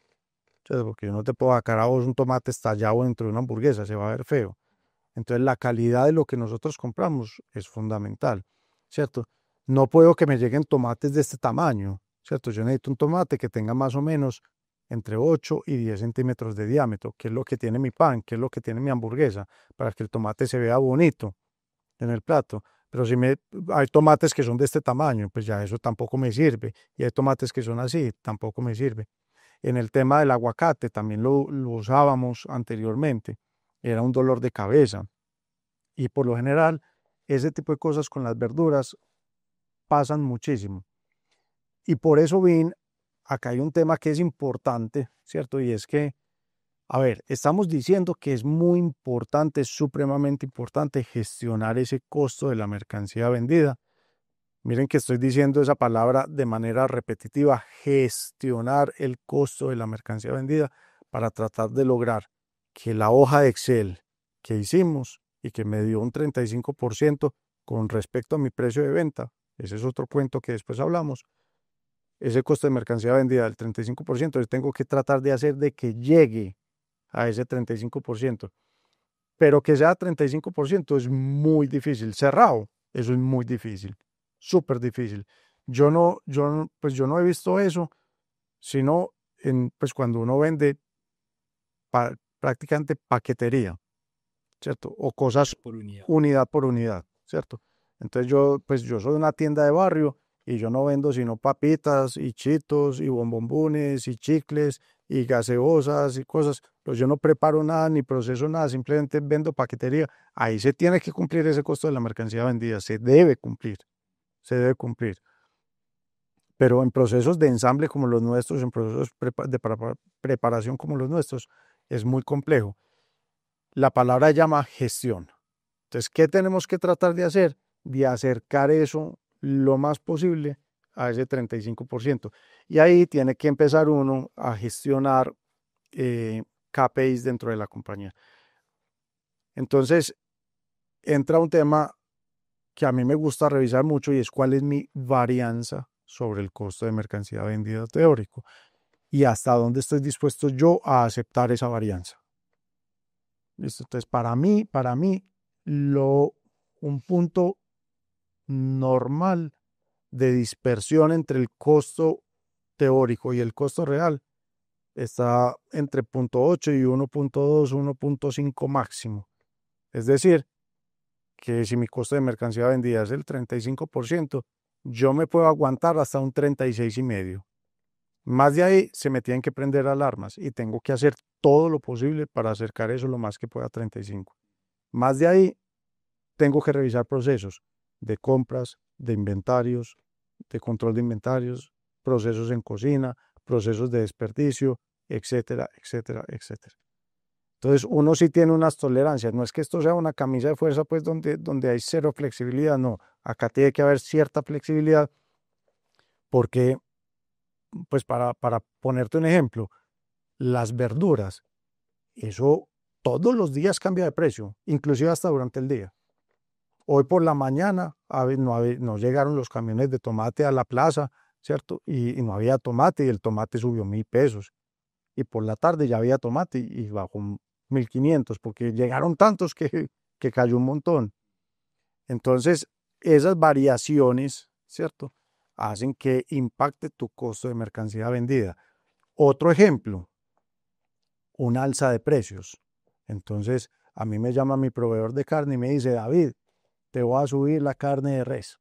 ¿cierto? Porque yo no te puedo sacar a vos un tomate estallado dentro de una hamburguesa, se va a ver feo. Entonces, la calidad de lo que nosotros compramos es fundamental, ¿cierto? No puedo que me lleguen tomates de este tamaño, ¿cierto? Yo necesito un tomate que tenga más o menos entre 8 y 10 centímetros de diámetro, que es lo que tiene mi pan, que es lo que tiene mi hamburguesa, para que el tomate se vea bonito en el plato. Pero si hay tomates que son de este tamaño, pues ya eso tampoco me sirve. Y hay tomates que son así, tampoco me sirve. En el tema del aguacate también lo usábamos anteriormente. Era un dolor de cabeza. Y por lo general, ese tipo de cosas con las verduras pasan muchísimo. Y por eso, Vin, acá hay un tema que es importante, ¿cierto? Y es que, a ver, estamos diciendo que es muy importante, es supremamente importante gestionar ese costo de la mercancía vendida. Miren que estoy diciendo esa palabra de manera repetitiva, gestionar el costo de la mercancía vendida para tratar de lograr que la hoja de Excel que hicimos y que me dio un 35% con respecto a mi precio de venta, ese es otro cuento que después hablamos, ese costo de mercancía vendida del 35%, yo tengo que tratar de hacer de que llegue a ese 35%, pero que sea 35% es muy difícil, cerrado, eso es muy difícil, súper difícil. Pues yo no he visto eso, sino pues cuando uno vende prácticamente paquetería, ¿cierto? O cosas Por unidad. unidad por unidad, ¿cierto? Entonces pues yo soy una tienda de barrio y yo no vendo sino papitas y chitos y bombombones y chicles y gaseosas y cosas, pues yo no preparo nada ni proceso nada, simplemente vendo paquetería. Ahí se tiene que cumplir ese costo de la mercancía vendida, se debe cumplir, se debe cumplir. Pero en procesos de ensamble como los nuestros, en procesos de preparación como los nuestros, es muy complejo. La palabra llama gestión. Entonces, ¿qué tenemos que tratar de hacer? De acercar eso lo más posible a ese 35%. Y ahí tiene que empezar uno a gestionar KPIs dentro de la compañía. Entonces, entra un tema que a mí me gusta revisar mucho y es cuál es mi varianza sobre el costo de mercancía vendida teórico y hasta dónde estoy dispuesto yo a aceptar esa varianza. ¿Listo? Entonces, para mí, un punto normal de dispersión entre el costo teórico y el costo real está entre 0.8 y 1.2, 1.5 máximo. Es decir, que si mi costo de mercancía vendida es el 35%, yo me puedo aguantar hasta un 36,5%. Más de ahí se me tienen que prender alarmas y tengo que hacer todo lo posible para acercar eso lo más que pueda a 35%. Más de ahí tengo que revisar procesos de compras, de inventarios, de control de inventarios, procesos en cocina, procesos de desperdicio, etcétera, etcétera, etcétera. Entonces, uno sí tiene unas tolerancias. No es que esto sea una camisa de fuerza, pues, donde hay cero flexibilidad. No, acá tiene que haber cierta flexibilidad porque, pues, para ponerte un ejemplo, las verduras, eso todos los días cambia de precio, inclusive hasta durante el día. Hoy por la mañana no llegaron los camiones de tomate a la plaza, ¿cierto? Y no había tomate y el tomate subió 1.000 pesos. Y por la tarde ya había tomate y bajó 1.500 porque llegaron tantos que cayó un montón. Entonces, esas variaciones, ¿cierto? Hacen que impacte tu costo de mercancía vendida. Otro ejemplo, un alza de precios. Entonces, a mí me llama mi proveedor de carne y me dice, David, te voy a subir la carne de res.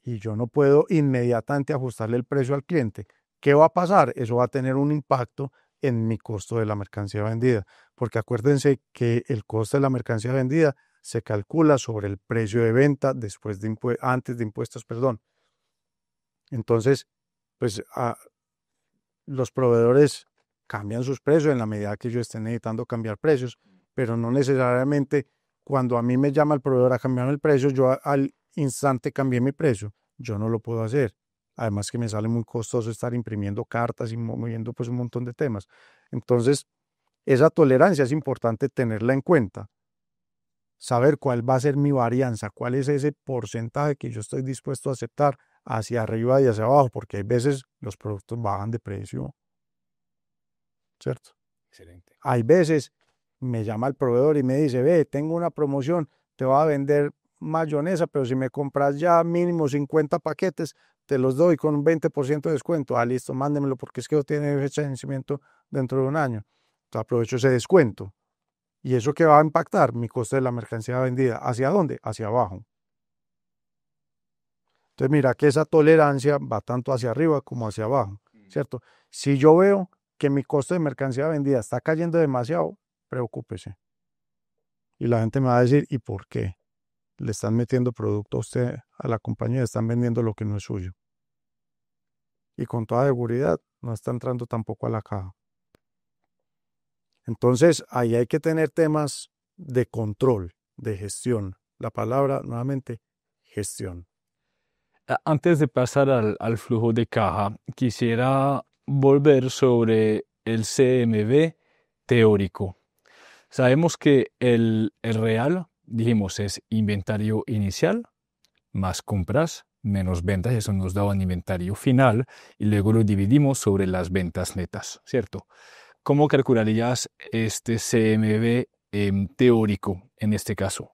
Y yo no puedo inmediatamente ajustarle el precio al cliente. ¿Qué va a pasar? Eso va a tener un impacto en mi costo de la mercancía vendida, porque acuérdense que el costo de la mercancía vendida se calcula sobre el precio de venta antes de impuestos, perdón. Entonces, pues los proveedores cambian sus precios en la medida que yo esté necesitando cambiar precios, pero no necesariamente cuando a mí me llama el proveedor a cambiar el precio, yo al instante cambié mi precio. Yo no lo puedo hacer. Además que me sale muy costoso estar imprimiendo cartas y moviendo pues un montón de temas. Entonces, esa tolerancia es importante tenerla en cuenta. Saber cuál va a ser mi varianza, cuál es ese porcentaje que yo estoy dispuesto a aceptar hacia arriba y hacia abajo, porque hay veces los productos bajan de precio, ¿cierto? Excelente. Hay veces me llama el proveedor y me dice, ve, tengo una promoción, te voy a vender mayonesa, pero si me compras ya mínimo 50 paquetes, te los doy con un 20% de descuento. Ah, listo, mándemelo porque es que no tiene fecha de vencimiento dentro de un año. Entonces aprovecho ese descuento. ¿Y eso qué va a impactar? Mi costo de la mercancía vendida. ¿Hacia dónde? Hacia abajo. Entonces mira que esa tolerancia va tanto hacia arriba como hacia abajo, ¿cierto? Si yo veo que mi costo de mercancía vendida está cayendo demasiado, preocúpese. Y la gente me va a decir, ¿y por qué? Le están metiendo producto a usted, a la compañía, están vendiendo lo que no es suyo. Y con toda seguridad no está entrando tampoco a la caja. Entonces, ahí hay que tener temas de control, de gestión. La palabra, nuevamente, gestión. Antes de pasar al flujo de caja, quisiera volver sobre el CMB teórico. Sabemos que el real, dijimos, es inventario inicial más compras menos ventas, eso nos da un inventario final y luego lo dividimos sobre las ventas netas, ¿cierto? ¿Cómo calcularías este CMB teórico en este caso?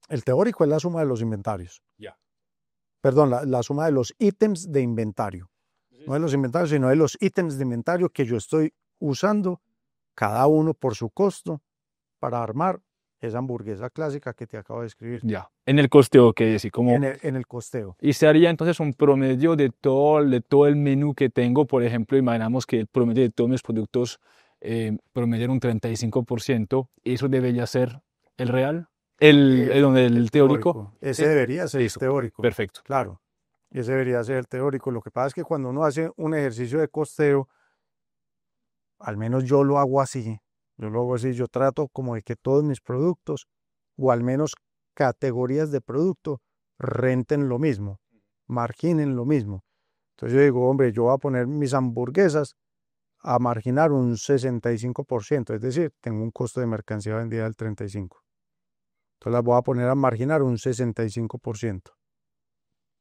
El teórico es la suma de los inventarios. Ya. Perdón, la suma de los ítems de inventario. No de los inventarios, sino de los ítems de inventario que yo estoy usando, cada uno por su costo, para armar esa hamburguesa clásica que te acabo de escribir. Ya. En el costeo, que decir, como... En el costeo. Y se haría entonces un promedio de todo el menú que tengo. Por ejemplo, imaginamos que el promedio de todos mis productos promedio un 35%. ¿Eso debería ser el real? El teórico. Ese ¿Sí? debería ser Listo. teórico. Perfecto. Claro. Y ese debería ser el teórico. Lo que pasa es que cuando uno hace un ejercicio de costeo, al menos yo lo hago así. Yo lo hago así. Yo trato como de que todos mis productos, o al menos categorías de producto, renten lo mismo, marginen lo mismo. Entonces yo digo, hombre, yo voy a poner mis hamburguesas a marginar un 65%, es decir, tengo un costo de mercancía vendida del 35%. Entonces las voy a poner a marginar un 65%.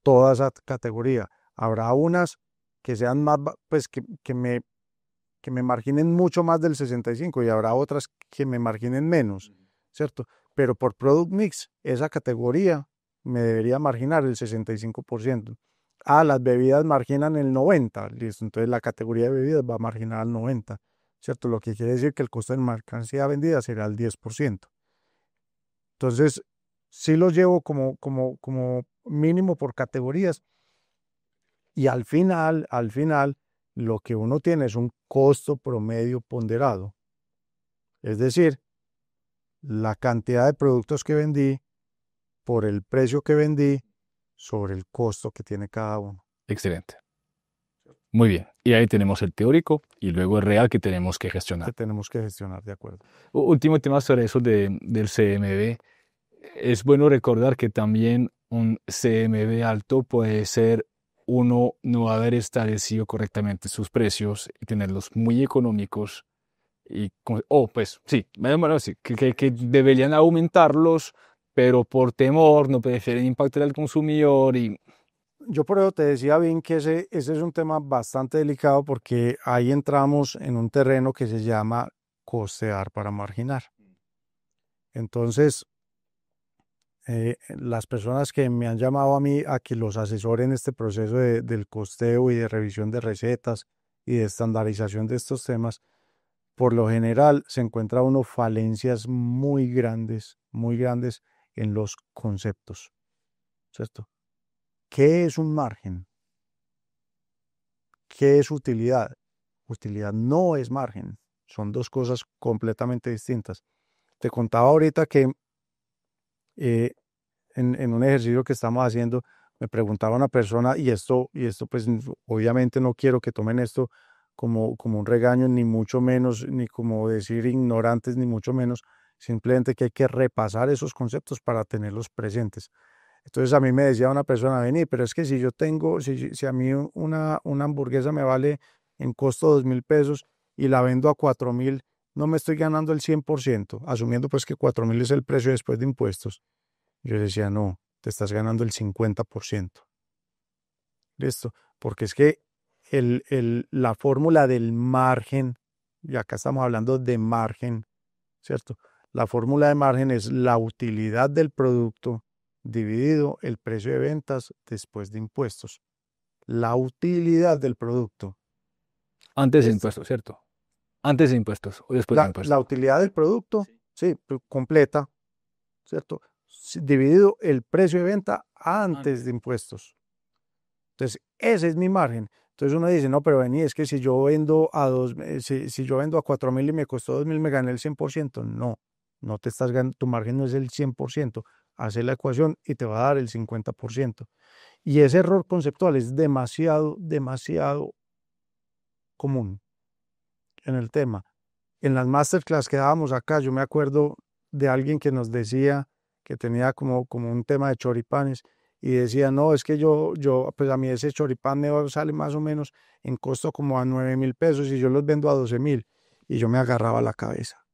Toda esa categoría. Habrá unas que sean más, pues que me marginen mucho más del 65 y habrá otras que me marginen menos, ¿cierto? Pero por product mix, esa categoría me debería marginar el 65%. Ah, las bebidas marginan el 90%, listo, entonces la categoría de bebidas va a marginar al 90%, ¿cierto? Lo que quiere decir que el costo de mercancía vendida será el 10%. Entonces, sí los llevo como mínimo por categorías y al final, lo que uno tiene es un costo promedio ponderado. Es decir, la cantidad de productos que vendí por el precio que vendí sobre el costo que tiene cada uno. Excelente. Muy bien. Y ahí tenemos el teórico y luego el real que tenemos que gestionar. Que tenemos que gestionar, de acuerdo. Último tema sobre eso del CMB. Es bueno recordar que también un CMB alto puede ser uno no haber establecido correctamente sus precios y tenerlos muy económicos y pues sí, bueno, sí, que deberían aumentarlos, pero por temor no prefieren impactar al consumidor y Yo por eso te decía bien que ese es un tema bastante delicado porque ahí entramos en un terreno que se llama costear para marginar. Entonces, las personas que me han llamado a mí a que los asesore en este proceso del costeo y de revisión de recetas y de estandarización de estos temas, por lo general se encuentra uno falencias muy grandes en los conceptos, ¿cierto? ¿Qué es un margen? ¿Qué es utilidad? Utilidad no es margen, son dos cosas completamente distintas. Te contaba ahorita que eh, en un ejercicio que estamos haciendo, me preguntaba una persona, y esto pues obviamente no quiero que tomen esto como un regaño, ni mucho menos, ni como decir ignorantes, ni mucho menos, simplemente que hay que repasar esos conceptos para tenerlos presentes. Entonces a mí me decía una persona, vení, pero es que si yo tengo, si a mí una hamburguesa me vale en costo 2.000 pesos y la vendo a 4.000, no me estoy ganando el 100%, asumiendo pues que 4.000 es el precio después de impuestos. Yo decía, no, te estás ganando el 50%. ¿Listo? Porque es que la fórmula del margen, y acá estamos hablando de margen, ¿cierto? La fórmula de margen es la utilidad del producto dividido el precio de ventas después de impuestos. La utilidad del producto. antes de ¿Listo? impuestos, ¿cierto? Antes de impuestos o después de La impuestos. utilidad del producto, sí, completa, ¿cierto? Dividido el precio de venta antes de impuestos. Entonces, ese es mi margen. Entonces uno dice, no, pero vení, es que si yo vendo si yo vendo a 4.000 y me costó 2.000, me gané el 100%. No, no te estás ganando, tu margen no es el 100%. Hace la ecuación y te va a dar el 50%. Y ese error conceptual es demasiado común en el tema. En las masterclass que dábamos acá, yo me acuerdo de alguien que nos decía que tenía como un tema de choripanes y decía, no, es que pues a mí ese choripán me sale más o menos en costo como a 9.000 pesos y yo los vendo a 12.000. Y yo me agarraba la cabeza.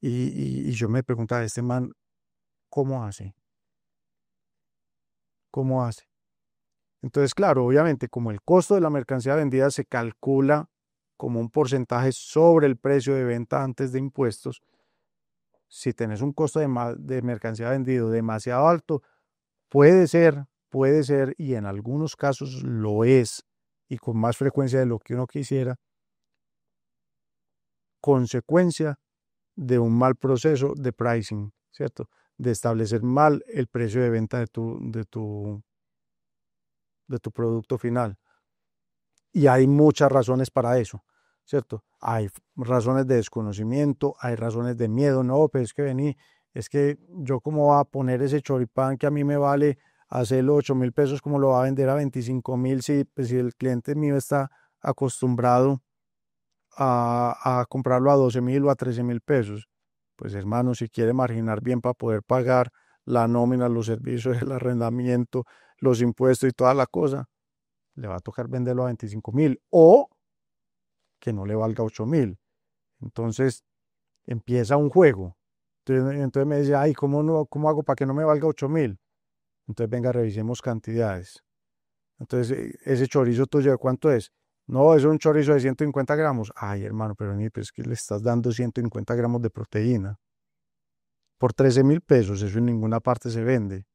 Y yo me preguntaba, este man, ¿cómo hace? ¿Cómo hace? Entonces, claro, obviamente, como el costo de la mercancía vendida se calcula como un porcentaje sobre el precio de venta antes de impuestos, si tenés un costo de mercancía vendido demasiado alto, puede ser, y en algunos casos lo es, y con más frecuencia de lo que uno quisiera, consecuencia de un mal proceso de pricing, ¿cierto? De establecer mal el precio de venta de tu producto final. Y hay muchas razones para eso, ¿cierto? Hay razones de desconocimiento, hay razones de miedo, no, pero es que vení, es que yo cómo voy a poner ese choripán que a mí me vale hacerlo 8.000 pesos, como lo va a vender a 25.000, si, pues, si el cliente mío está acostumbrado a comprarlo a 12.000 o a 13.000 pesos. Pues hermano, si quiere marginar bien para poder pagar la nómina, los servicios, el arrendamiento, los impuestos y toda la cosa, le va a tocar venderlo a 25.000 o que no le valga 8.000. Entonces empieza un juego. Entonces me dice, ay, ¿cómo, no, cómo hago para que no me valga 8.000? Entonces venga, revisemos cantidades. Entonces, ese chorizo tuyo, ¿de cuánto es? No, es un chorizo de 150 gramos. Ay, hermano, pero ni, pues que le estás dando 150 gramos de proteína. Por 13.000 pesos, eso en ninguna parte se vende.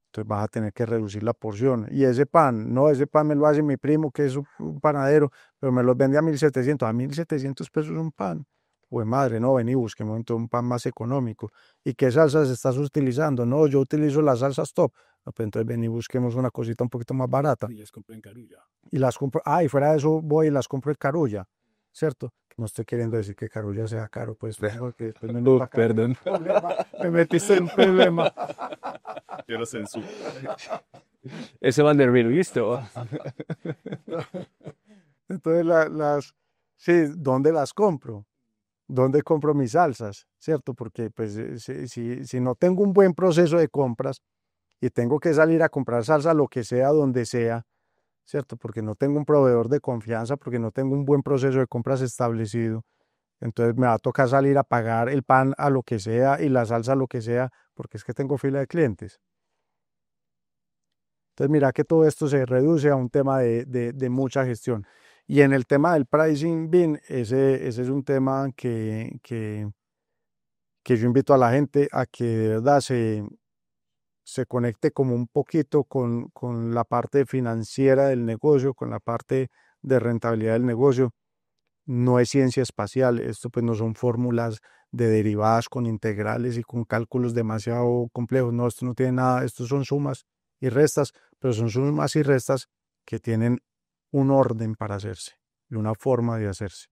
Entonces vas a tener que reducir la porción. Y ese pan, no, ese pan me lo hace mi primo, que es un panadero, pero me lo vende a 1.700. A 1.700 pesos un pan. Pues madre, no, ven y busquemos entonces un pan más económico. ¿Y qué salsas estás utilizando? No, yo utilizo las salsas top. No, pues entonces ven y busquemos una cosita un poquito más barata. Y las compré en Carulla. Y las compro, y fuera de eso voy y las compro en Carulla, ¿cierto? No estoy queriendo decir que Carulla sea caro, pues, porque después me meto acá. Perdón. Me metiste en un problema. Yo lo censuro. Ese Vanderbilt, ¿listo? Entonces, sí, ¿dónde las compro? ¿Dónde compro mis salsas? ¿Cierto? Porque, pues, si no tengo un buen proceso de compras y tengo que salir a comprar salsa, lo que sea, donde sea, ¿cierto? Porque no tengo un proveedor de confianza, porque no tengo un buen proceso de compras establecido, entonces me va a tocar salir a pagar el pan a lo que sea y la salsa a lo que sea, porque es que tengo fila de clientes. Entonces mira que todo esto se reduce a un tema de mucha gestión. Y en el tema del pricing, bien, ese es un tema que yo invito a la gente a que de verdad se conecte como un poquito con la parte financiera del negocio, con la parte de rentabilidad del negocio. No es ciencia espacial, esto pues no son fórmulas de derivadas con integrales y con cálculos demasiado complejos, no, esto no tiene nada, esto son sumas y restas, pero son sumas y restas que tienen un orden para hacerse y una forma de hacerse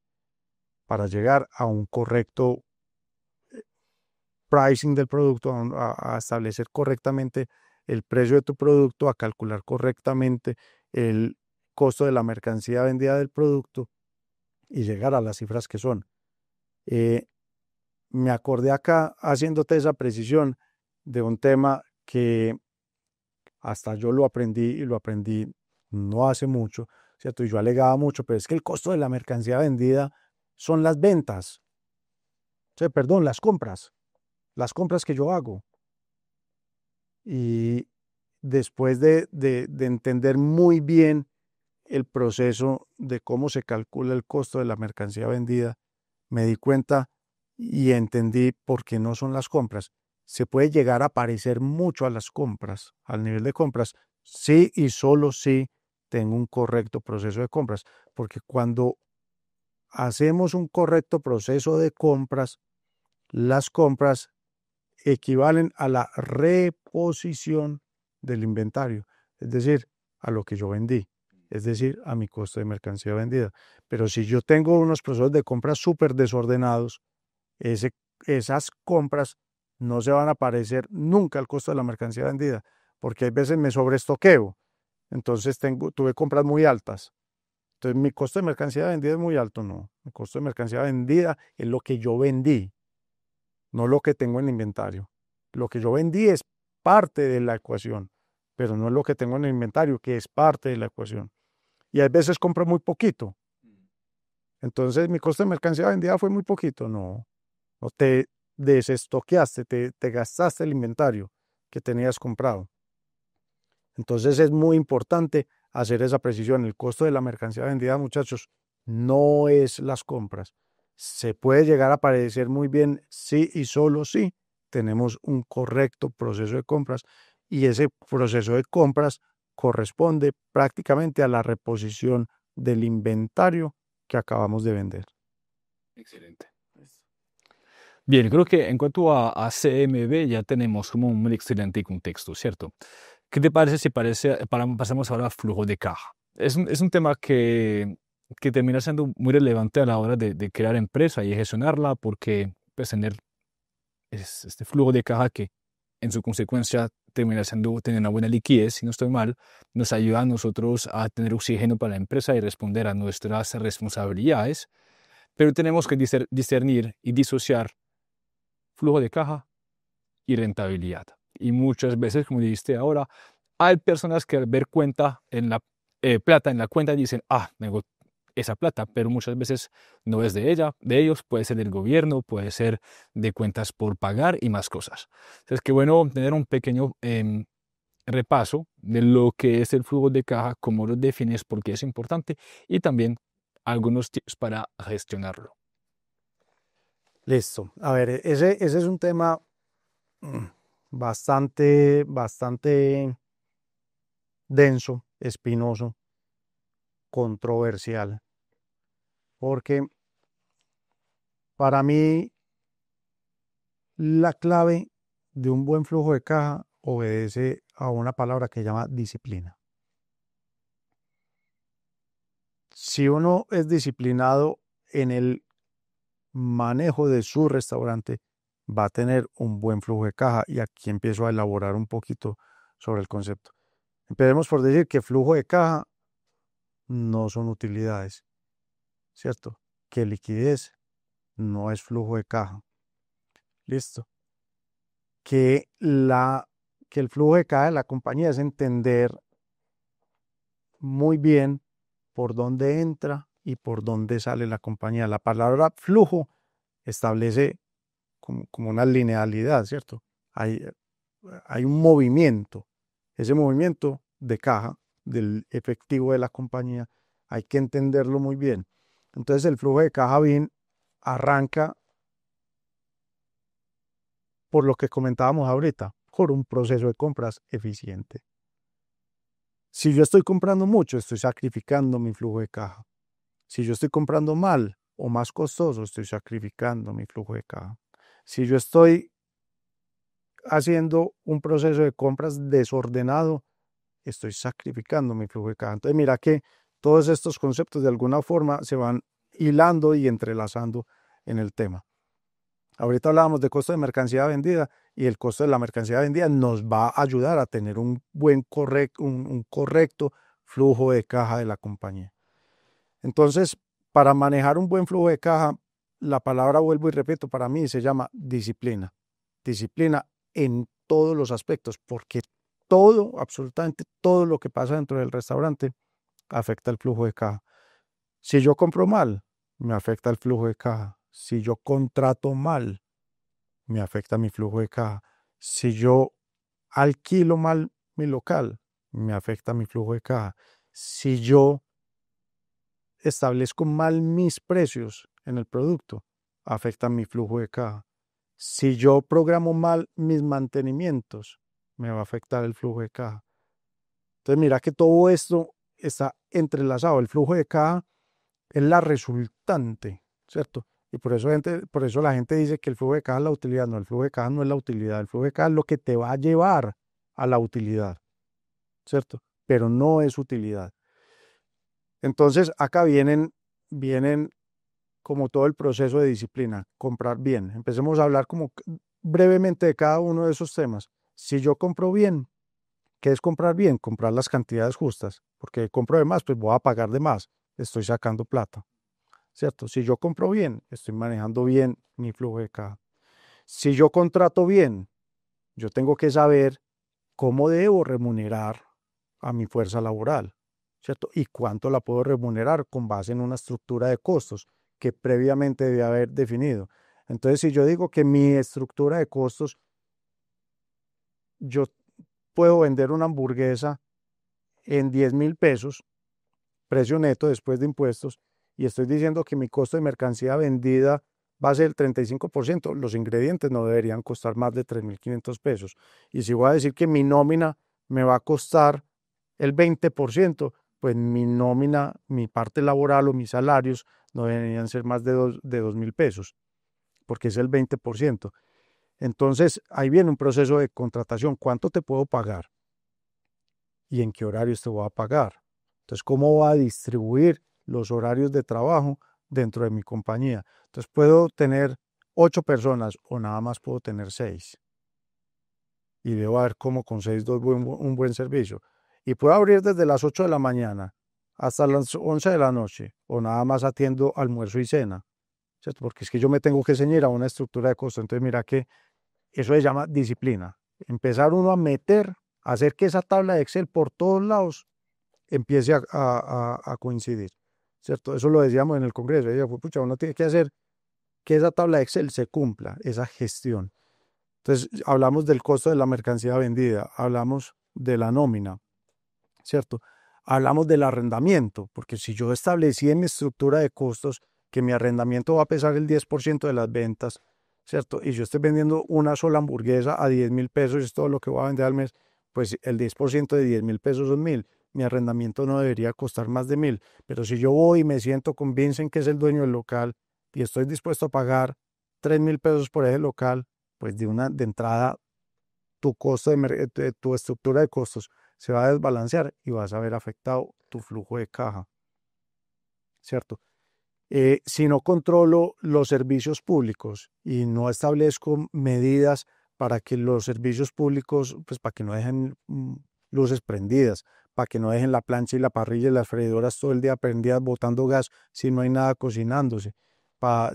para llegar a un correcto pricing del producto, a establecer correctamente el precio de tu producto, a calcular correctamente el costo de la mercancía vendida del producto y llegar a las cifras que son. Me acordé acá, haciéndote esa precisión, de un tema que hasta yo lo aprendí y lo aprendí no hace mucho, ¿cierto? Y yo alegaba mucho, pero es que el costo de la mercancía vendida son las ventas, o sea, perdón, las compras que yo hago. Y después de entender muy bien el proceso de cómo se calcula el costo de la mercancía vendida, me di cuenta y entendí por qué no son las compras. Se puede llegar a parecer mucho a las compras, al nivel de compras, sí y solo si tengo un correcto proceso de compras, porque cuando hacemos un correcto proceso de compras, las compras equivalen a la reposición del inventario, es decir, a lo que yo vendí, es decir, a mi costo de mercancía vendida. Pero si yo tengo unos procesos de compras súper desordenados, esas compras no se van a parecer nunca al costo de la mercancía vendida, porque hay veces me sobreestoqueo, entonces tuve compras muy altas. Entonces mi costo de mercancía vendida es muy alto, no. Mi costo de mercancía vendida es lo que yo vendí, no lo que tengo en inventario. Lo que yo vendí es parte de la ecuación, pero no es lo que tengo en el inventario, que es parte de la ecuación. Y hay veces compro muy poquito. Entonces mi costo de mercancía vendida fue muy poquito. No, no te desestoqueaste, te gastaste el inventario que tenías comprado. Entonces es muy importante hacer esa precisión. El costo de la mercancía vendida, muchachos, no es las compras. Se puede llegar a parecer muy bien sí y solo si tenemos un correcto proceso de compras y ese proceso de compras corresponde prácticamente a la reposición del inventario que acabamos de vender. Excelente. Bien, creo que en cuanto a CMB ya tenemos como un excelente contexto, ¿cierto? ¿Qué te parece si pasamos ahora a flujo de caja? Es un tema que termina siendo muy relevante a la hora de crear empresa y gestionarla porque pues, tener este flujo de caja que en su consecuencia termina siendo tener una buena liquidez, si no estoy mal, nos ayuda a nosotros a tener oxígeno para la empresa y responder a nuestras responsabilidades, pero tenemos que discernir y disociar flujo de caja y rentabilidad. Y muchas veces, como dijiste ahora, hay personas que al ver plata en la cuenta dicen, tengo esa plata, pero muchas veces no es de ellos, puede ser del gobierno, puede ser de cuentas por pagar y más cosas. Entonces, qué bueno tener un pequeño repaso de lo que es el flujo de caja, cómo lo defines, por qué es importante y también algunos tips para gestionarlo. Listo. A ver, ese es un tema bastante denso, espinoso, controversial, porque para mí la clave de un buen flujo de caja obedece a una palabra que se llama disciplina. Si uno es disciplinado en el manejo de su restaurante, va a tener un buen flujo de caja, y aquí empiezo a elaborar un poquito sobre el concepto. Empecemos por decir que flujo de caja no son utilidades, ¿cierto? Que liquidez no es flujo de caja. Listo. Que el flujo de caja de la compañía es entender muy bien por dónde entra y por dónde sale la compañía. La palabra flujo establece como una linealidad, ¿cierto? Hay un movimiento. Ese movimiento de caja del efectivo de la compañía hay que entenderlo muy bien. Entonces el flujo de caja bien arranca por lo que comentábamos ahorita, por un proceso de compras eficiente. Si yo estoy comprando mucho, estoy sacrificando mi flujo de caja. Si yo estoy comprando mal o más costoso, estoy sacrificando mi flujo de caja. Si yo estoy haciendo un proceso de compras desordenado, estoy sacrificando mi flujo de caja. Entonces mira que todos estos conceptos de alguna forma se van hilando y entrelazando en el tema. Ahorita hablábamos de costo de mercancía vendida, y el costo de la mercancía vendida nos va a ayudar a tener un correcto flujo de caja de la compañía. Entonces, para manejar un buen flujo de caja, la palabra, vuelvo y repito, para mí se llama disciplina. Disciplina en todos los aspectos, porque todo, absolutamente todo lo que pasa dentro del restaurante afecta el flujo de caja. Si yo compro mal, me afecta el flujo de caja. Si yo contrato mal, me afecta mi flujo de caja. Si yo alquilo mal mi local, me afecta mi flujo de caja. Si yo establezco mal mis precios en el producto, afecta mi flujo de caja. Si yo programo mal mis mantenimientos, me va a afectar el flujo de caja. Entonces mira que todo esto está entrelazado. El flujo de caja es la resultante, ¿cierto? Y por eso la gente dice que el flujo de caja es la utilidad. No, el flujo de caja no es la utilidad. El flujo de caja es lo que te va a llevar a la utilidad, ¿cierto? Pero no es utilidad. Entonces acá vienen como todo el proceso de disciplina, comprar bien. Empecemos a hablar como brevemente de cada uno de esos temas. Si yo compro bien, ¿qué es comprar bien? Comprar las cantidades justas, porque compro de más, pues voy a pagar de más, estoy sacando plata, ¿cierto? Si yo compro bien, estoy manejando bien mi flujo de caja. Si yo contrato bien, yo tengo que saber cómo debo remunerar a mi fuerza laboral, ¿cierto? Y cuánto la puedo remunerar con base en una estructura de costos que previamente debía haber definido. Entonces, si yo digo que mi estructura de costos, yo puedo vender una hamburguesa en 10.000 pesos, precio neto después de impuestos, y estoy diciendo que mi costo de mercancía vendida va a ser el 35%, los ingredientes no deberían costar más de 3.500 pesos. Y si voy a decir que mi nómina me va a costar el 20%, pues mi nómina, mi parte laboral o mis salarios no deberían ser más de 2.000 pesos, porque es el 20%. Entonces, ahí viene un proceso de contratación. ¿Cuánto te puedo pagar? ¿Y en qué horarios te voy a pagar? Entonces, ¿cómo voy a distribuir los horarios de trabajo dentro de mi compañía? Entonces, ¿puedo tener 8 personas o nada más puedo tener 6? y debo ver cómo con 6 doy un buen servicio. Y puedo abrir desde las 8 de la mañana hasta las 11 de la noche, o nada más atiendo almuerzo y cena, ¿cierto? Porque es que yo me tengo que ceñir a una estructura de costo. Entonces, mira que eso se llama disciplina. Empezar uno a meter, a hacer que esa tabla de Excel por todos lados empiece a coincidir, ¿cierto? Eso lo decíamos en el Congreso. Decía, pues, pucha, uno tiene que hacer que esa tabla de Excel se cumpla, esa gestión. Entonces, hablamos del costo de la mercancía vendida, hablamos de la nómina, ¿cierto? Hablamos del arrendamiento, porque si yo establecí en mi estructura de costos que mi arrendamiento va a pesar el 10% de las ventas, ¿cierto? Y yo estoy vendiendo una sola hamburguesa a 10.000 pesos, es todo lo que voy a vender al mes, pues el 10% de 10.000 pesos son 1.000. Mi arrendamiento no debería costar más de 1.000. Pero si yo voy y me siento con Vincent, que es el dueño del local, y estoy dispuesto a pagar 3.000 pesos por ese local, pues de entrada tu costo tu estructura de costos se va a desbalancear y vas a ver afectado tu flujo de caja, ¿cierto? Si no controlo los servicios públicos y no establezco medidas para que los servicios públicos, pues para que no dejen luces prendidas, para que no dejen la plancha y la parrilla y las freidoras todo el día prendidas botando gas si no hay nada cocinándose,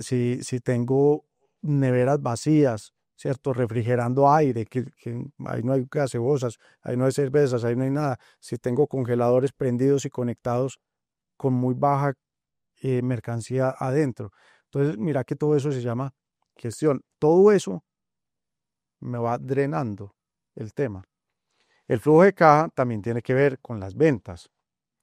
si tengo neveras vacías, ¿cierto? Refrigerando aire, que ahí no hay gaseosas, ahí no hay cervezas, ahí no hay nada. Si tengo congeladores prendidos y conectados con muy baja mercancía adentro. Entonces, mira que todo eso se llama gestión. Todo eso me va drenando el tema. El flujo de caja también tiene que ver con las ventas,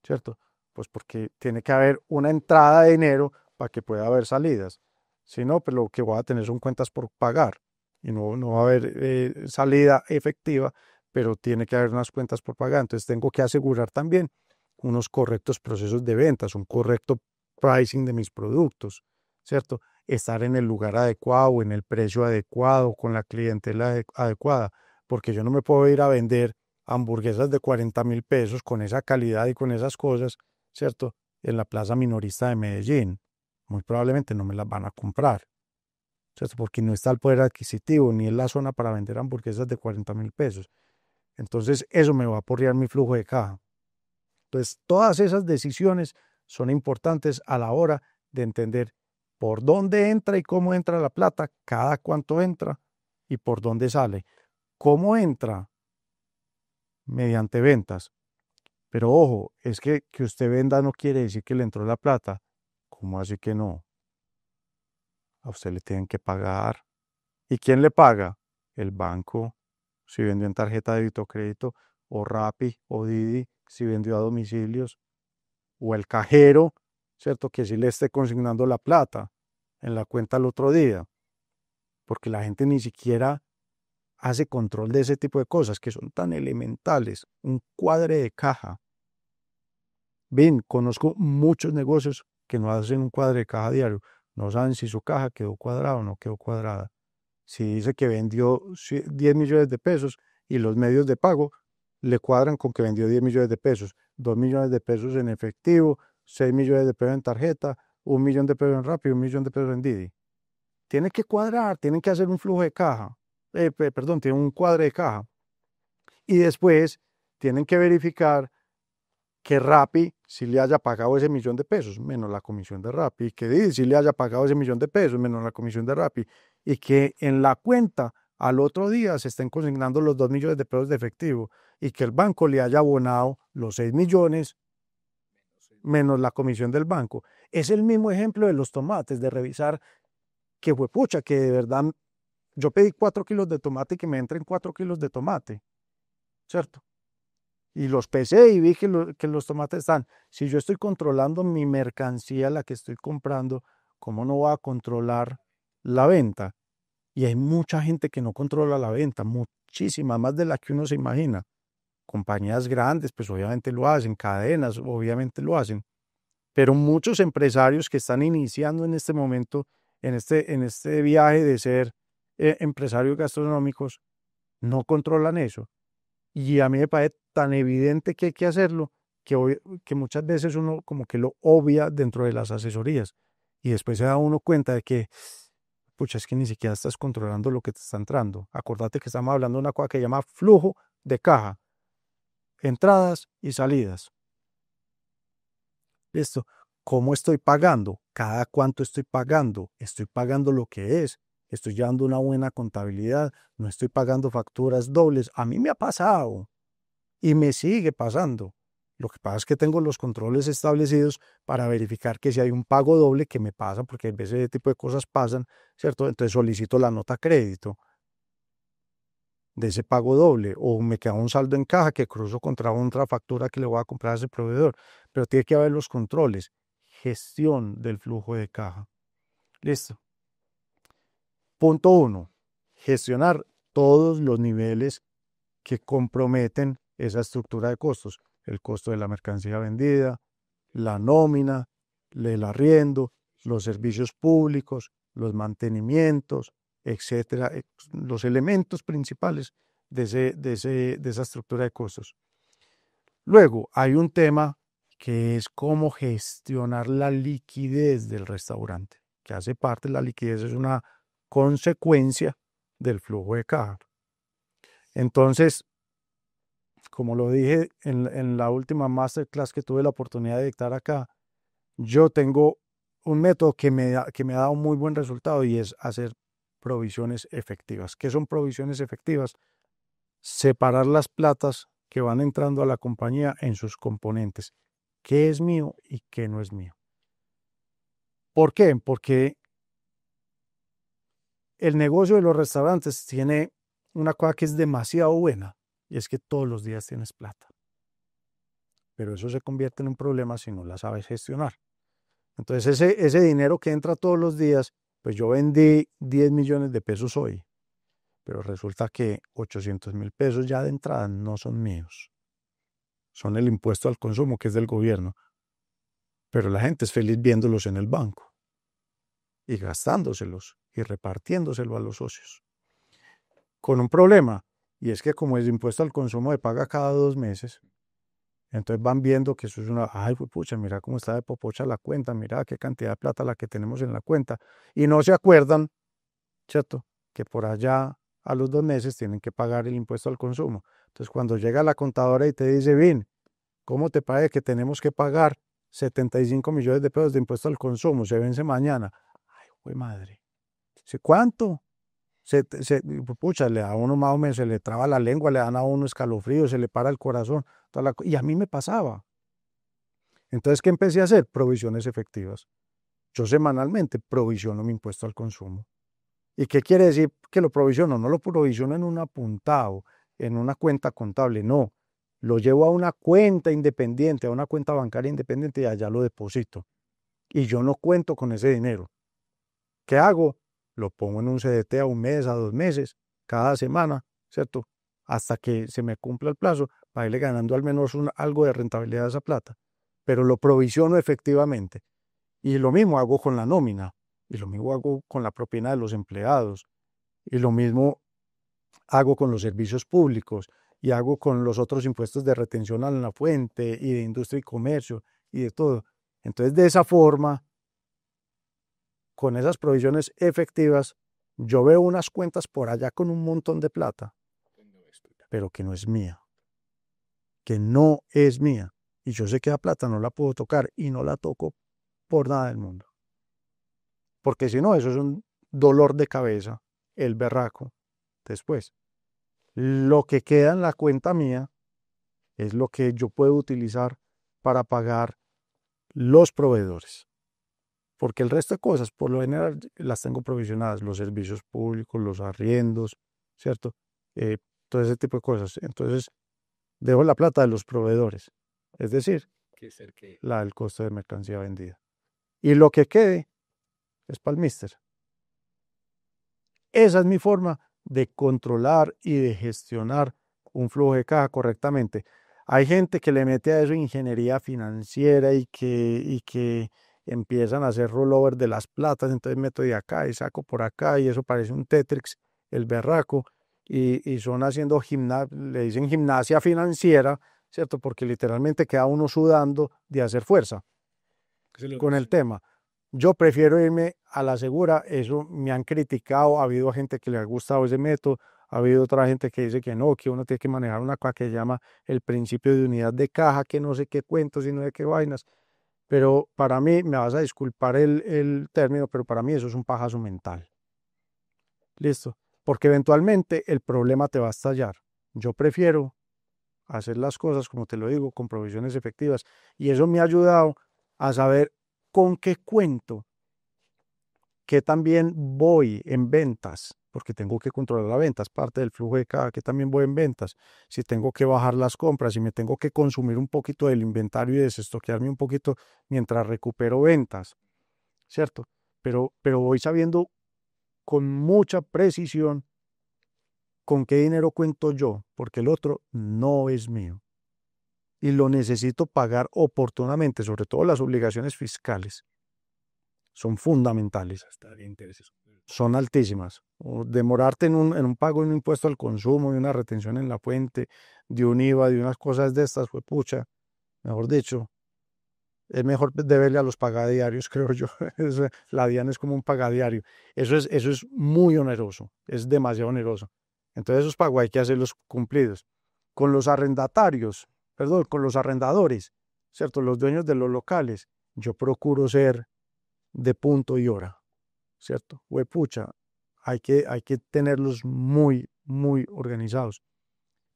¿cierto? Pues porque tiene que haber una entrada de dinero para que pueda haber salidas. Si no, pues lo que voy a tener son cuentas por pagar y no va a haber salida efectiva, pero tiene que haber unas cuentas por pagar. Entonces tengo que asegurar también unos correctos procesos de ventas, un correcto pricing de mis productos, ¿cierto? Estar en el lugar adecuado, en el precio adecuado, con la clientela adecuada, porque yo no me puedo ir a vender hamburguesas de 40.000 pesos con esa calidad y con esas cosas, ¿cierto? En la plaza minorista de Medellín. Muy probablemente no me las van a comprar, ¿cierto? Porque no está el poder adquisitivo ni es la zona para vender hamburguesas de 40.000 pesos. Entonces, eso me va a porrear mi flujo de caja. Entonces, todas esas decisiones son importantes a la hora de entender por dónde entra y cómo entra la plata, cada cuánto entra y por dónde sale. ¿Cómo entra? Mediante ventas. Pero ojo, es que usted venda no quiere decir que le entró la plata. ¿Cómo así que no? A usted le tienen que pagar. ¿Y quién le paga? El banco, si vendió en tarjeta de débito o crédito, o Rappi, o Didi, si vendió a domicilios, o el cajero, ¿cierto? Que sí le esté consignando la plata en la cuenta el otro día, porque la gente ni siquiera hace control de ese tipo de cosas que son tan elementales. Un cuadre de caja. Bien, conozco muchos negocios que no hacen un cuadre de caja diario. No saben si su caja quedó cuadrada o no quedó cuadrada. Si dice que vendió 10 millones de pesos y los medios de pago le cuadran con que vendió 10 millones de pesos, 2 millones de pesos en efectivo, 6 millones de pesos en tarjeta, 1 millón de pesos en Rappi, 1 millón de pesos en Didi. Tiene que cuadrar, tienen que hacer un flujo de caja. Perdón, tiene un cuadre de caja. Y después tienen que verificar que Rappi sí le haya pagado ese 1 millón de pesos, menos la comisión de Rappi, que Didi sí le haya pagado ese 1 millón de pesos, menos la comisión de Rappi, y que en la cuenta al otro día se estén consignando los 2 millones de pesos de efectivo, y que el banco le haya abonado los 6 millones menos la comisión del banco. Es el mismo ejemplo de los tomates, de revisar que fue pucha, que de verdad yo pedí 4 kilos de tomate y que me entren 4 kilos de tomate, ¿cierto? Y los pesé y vi que los tomates están. Si yo estoy controlando mi mercancía, la que estoy comprando, ¿cómo no va a controlar la venta? Y hay mucha gente que no controla la venta, muchísima, más de la que uno se imagina. Compañías grandes, pues obviamente lo hacen, cadenas, obviamente lo hacen. Pero muchos empresarios que están iniciando en este momento, en este viaje de ser empresarios gastronómicos, no controlan eso. Y a mí me parece tan evidente que hay que hacerlo que muchas veces uno como que lo obvia dentro de las asesorías y después se da uno cuenta de que pucha, es que ni siquiera estás controlando lo que te está entrando. Acordate que estamos hablando de una cosa que se llama flujo de caja, entradas y salidas. ¿Listo? ¿Cómo estoy pagando? ¿Cada cuánto estoy pagando? ¿Estoy pagando lo que es? ¿Estoy llevando una buena contabilidad? ¿No estoy pagando facturas dobles? A mí me ha pasado y me sigue pasando. Lo que pasa es que tengo los controles establecidos para verificar que si hay un pago doble, que me pasa, porque a veces ese tipo de cosas pasan, ¿cierto? Entonces solicito la nota crédito de ese pago doble, o me queda un saldo en caja que cruzo contra otra factura que le voy a comprar a ese proveedor. Pero tiene que haber los controles, gestión del flujo de caja. Listo. Punto 1. Gestionar todos los niveles que comprometen esa estructura de costos. El costo de la mercancía vendida, la nómina, el arriendo, los servicios públicos, los mantenimientos, etcétera, los elementos principales de esa estructura de costos. Luego, hay un tema que es cómo gestionar la liquidez del restaurante, que hace parte, la liquidez es una consecuencia del flujo de caja. Entonces, como lo dije en la última masterclass que tuve la oportunidad de dictar acá, yo tengo un método que me ha dado muy buen resultado y es hacer provisiones efectivas. ¿Qué son provisiones efectivas? Separar las platas que van entrando a la compañía en sus componentes. ¿Qué es mío y qué no es mío? ¿Por qué? Porque el negocio de los restaurantes tiene una cosa que es demasiado buena y es que todos los días tienes plata. Pero eso se convierte en un problema si no la sabes gestionar. Entonces ese dinero que entra todos los días, pues yo vendí 10 millones de pesos hoy, pero resulta que 800.000 pesos ya de entrada no son míos. Son el impuesto al consumo que es del gobierno. Pero la gente es feliz viéndolos en el banco y gastándoselos y repartiéndoselo a los socios. Con un problema, y es que como el impuesto al consumo se paga cada 2 meses, entonces van viendo que eso es una, ay, pues pucha, mira cómo está de popocha la cuenta, mira qué cantidad de plata la que tenemos en la cuenta. Y no se acuerdan, ¿cierto?, que por allá a los 2 meses tienen que pagar el impuesto al consumo. Entonces cuando llega la contadora y te dice, bien, ¿cómo te parece que tenemos que pagar 75 millones de pesos de impuesto al consumo? Se vence mañana. Ay, güey madre. ¿Cuánto? Pucha, le da a uno más o menos, se le traba la lengua, le dan a uno escalofríos, se le para el corazón. Y a mí me pasaba. Entonces, ¿qué empecé a hacer? Provisiones efectivas. Yo semanalmente provisiono mi impuesto al consumo. ¿Y qué quiere decir que lo provisiono? No lo provisiono en un apuntado, en una cuenta contable, no. Lo llevo a una cuenta independiente, a una cuenta bancaria independiente y allá lo deposito. Y yo no cuento con ese dinero. ¿Qué hago? Lo pongo en un CDT a 1 mes, a 2 meses, cada semana, ¿cierto? Hasta que se me cumpla el plazo para irle ganando al menos algo de rentabilidad a esa plata. Pero lo provisiono efectivamente. Y lo mismo hago con la nómina. Y lo mismo hago con la propina de los empleados. Y lo mismo hago con los servicios públicos. Y hago con los otros impuestos de retención a la fuente y de industria y comercio y de todo. Entonces, de esa forma, con esas provisiones efectivas, yo veo unas cuentas por allá con un montón de plata, pero que no es mía, que no es mía. Y yo sé que la plata no la puedo tocar y no la toco por nada del mundo. Porque si no, eso es un dolor de cabeza, el berraco. Después, lo que queda en la cuenta mía es lo que yo puedo utilizar para pagar los proveedores. Porque el resto de cosas, por lo general, las tengo provisionadas, los servicios públicos, los arriendos, ¿cierto? Todo ese tipo de cosas. Entonces, dejo la plata de los proveedores, es decir, la del costo de mercancía vendida. Y lo que quede es para el mister. Esa es mi forma de controlar y de gestionar un flujo de caja correctamente. Hay gente que le mete a eso ingeniería financiera y que empiezan a hacer rollover de las platas, entonces meto de acá y saco por acá y eso parece un Tetrix, el berraco, y son haciendo le dicen gimnasia financiera, ¿cierto? Porque literalmente queda uno sudando de hacer fuerza con el tema. Yo prefiero irme a la segura, eso me han criticado, ha habido gente que le ha gustado ese método, ha habido otra gente que dice que no, que uno tiene que manejar una cosa que se llama el principio de unidad de caja, que no sé qué cuentos y no sé qué vainas, pero para mí, me vas a disculpar el término, pero para mí eso es un pajazo mental. ¿Listo? Porque eventualmente el problema te va a estallar. Yo prefiero hacer las cosas, como te lo digo, con provisiones efectivas. Y eso me ha ayudado a saber con qué cuento, que también voy en ventas, porque tengo que controlar las ventas, parte del flujo de caja, que también voy en ventas. Si tengo que bajar las compras, si me tengo que consumir un poquito del inventario y desestoquearme un poquito mientras recupero ventas, ¿cierto? Pero voy sabiendo con mucha precisión con qué dinero cuento yo, porque el otro no es mío y lo necesito pagar oportunamente, sobre todo las obligaciones fiscales son fundamentales, son altísimas. O demorarte en un pago de un impuesto al consumo, de una retención en la fuente, de un IVA, de unas cosas de estas, fue pucha, mejor dicho, es mejor deberle a los pagadiarios, creo yo. La DIAN es como un pagadiario. Eso es muy oneroso, es demasiado oneroso. Entonces esos pagos hay que hacerlos cumplidos. Con los arrendatarios, perdón, con los arrendadores, ¿cierto? Los dueños de los locales, yo procuro ser de punto y hora, ¿cierto? Huepucha, hay que tenerlos muy, muy organizados.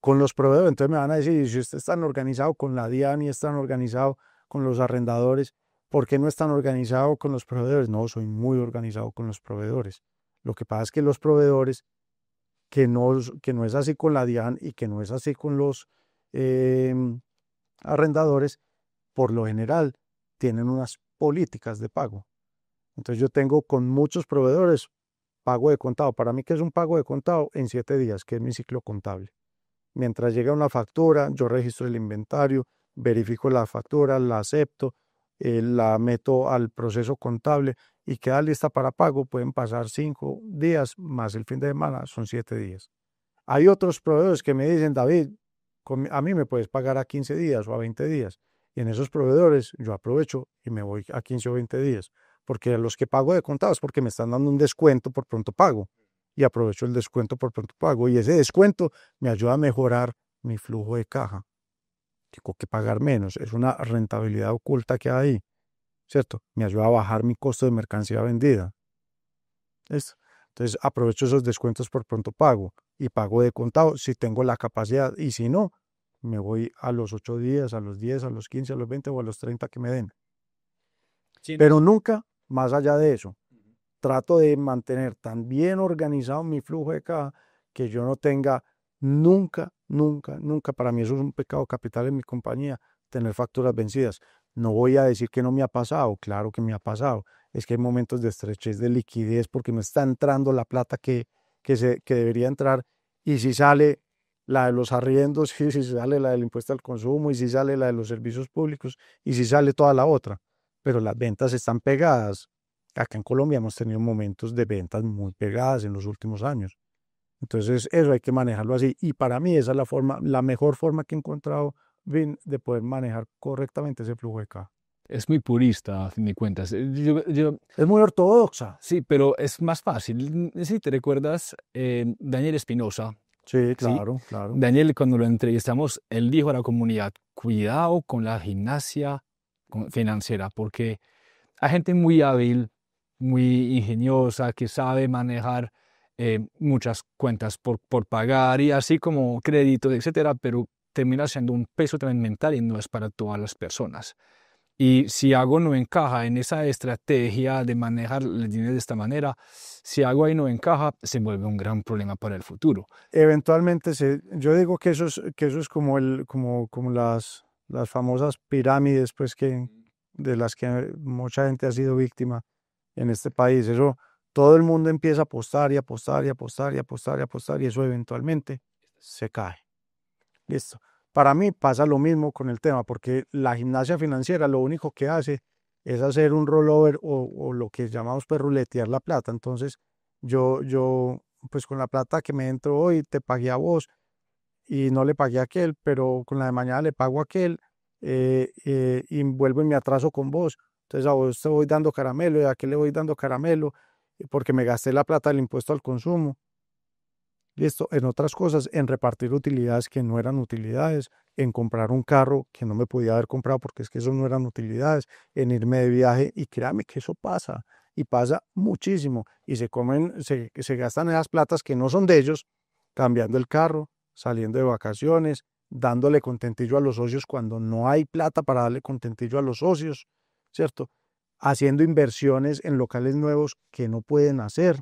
Con los proveedores, entonces me van a decir, si usted está tan organizado con la DIAN y es tan organizado con los arrendadores, ¿por qué no es tan organizado con los proveedores? No, soy muy organizado con los proveedores. Lo que pasa es que los proveedores, que no es así con la DIAN y que no es así con los eh, arrendadores, por lo general tienen unas políticas de pago. Entonces yo tengo con muchos proveedores pago de contado. Para mí, ¿qué es un pago de contado? En 7 días, que es mi ciclo contable. Mientras llega una factura, yo registro el inventario, verifico la factura, la acepto, la meto al proceso contable y queda lista para pago. Pueden pasar 5 días más el fin de semana, son 7 días. Hay otros proveedores que me dicen, David, a mí me puedes pagar a 15 días o a 20 días. Y en esos proveedores yo aprovecho y me voy a 15 o 20 días. Porque a los que pago de contado es porque me están dando un descuento por pronto pago. Y aprovecho el descuento por pronto pago. Y ese descuento me ayuda a mejorar mi flujo de caja. Tengo que pagar menos. Es una rentabilidad oculta que hay ahí, ¿cierto? Me ayuda a bajar mi costo de mercancía vendida. ¿Listo? Entonces aprovecho esos descuentos por pronto pago y pago de contado si tengo la capacidad, y si no, me voy a los 8 días, a los 10, a los 15, a los 20 o a los 30 que me den. Sí, Pero nunca más allá de eso. Trato de mantener tan bien organizado mi flujo de caja que yo no tenga nunca, nunca, nunca, para mí eso es un pecado capital en mi compañía, tener facturas vencidas. No voy a decir que no me ha pasado, claro que me ha pasado. Es que hay momentos de estrechez de liquidez porque no está entrando la plata que debería entrar, y si sale la de los arriendos, y si sale la del impuesto al consumo, y si sale la de los servicios públicos, y si sale toda la otra. Pero las ventas están pegadas. Acá en Colombia hemos tenido momentos de ventas muy pegadas en los últimos años. Entonces, eso hay que manejarlo así. Y para mí esa es la forma, la mejor forma que he encontrado, Vin, de poder manejar correctamente ese flujo de caja. es muy purista, a fin de cuentas. Es muy ortodoxa. Sí, pero es más fácil. Si te recuerdas, Daniel Espinosa, Sí, ¿sí? claro, claro. Daniel, cuando lo entrevistamos, él dijo a la comunidad, cuidado con la gimnasia financiera, porque hay gente muy hábil, muy ingeniosa, que sabe manejar muchas cuentas por pagar y así como créditos, etcétera, pero termina siendo un peso también mental y no es para todas las personas. Y si algo no encaja en esa estrategia de manejar el dinero de esta manera, si algo ahí no encaja, se vuelve un gran problema para el futuro. Eventualmente, yo digo que eso es como, como las famosas pirámides, pues, de las que mucha gente ha sido víctima en este país. Eso, todo el mundo empieza a apostar y apostar y apostar y apostar y apostar, y eso eventualmente se cae. Listo. Para mí pasa lo mismo con el tema, porque la gimnasia financiera lo único que hace es hacer un rollover, o lo que llamamos pues ruletear la plata. Entonces, pues con la plata que me entro hoy, te pagué a vos y no le pagué a aquel, pero con la de mañana le pago a aquel, y vuelvo y me atraso con vos. Entonces a vos te voy dando caramelo, y a qué le voy dando caramelo, porque me gasté la plata del impuesto al consumo. Listo, en otras cosas, en repartir utilidades que no eran utilidades, en comprar un carro que no me podía haber comprado porque es que eso no eran utilidades, en irme de viaje, y créame que eso pasa, y pasa muchísimo, y se gastan esas platas que no son de ellos, cambiando el carro, saliendo de vacaciones, dándole contentillo a los socios cuando no hay plata para darle contentillo a los socios, ¿cierto? Haciendo inversiones en locales nuevos que no pueden hacer.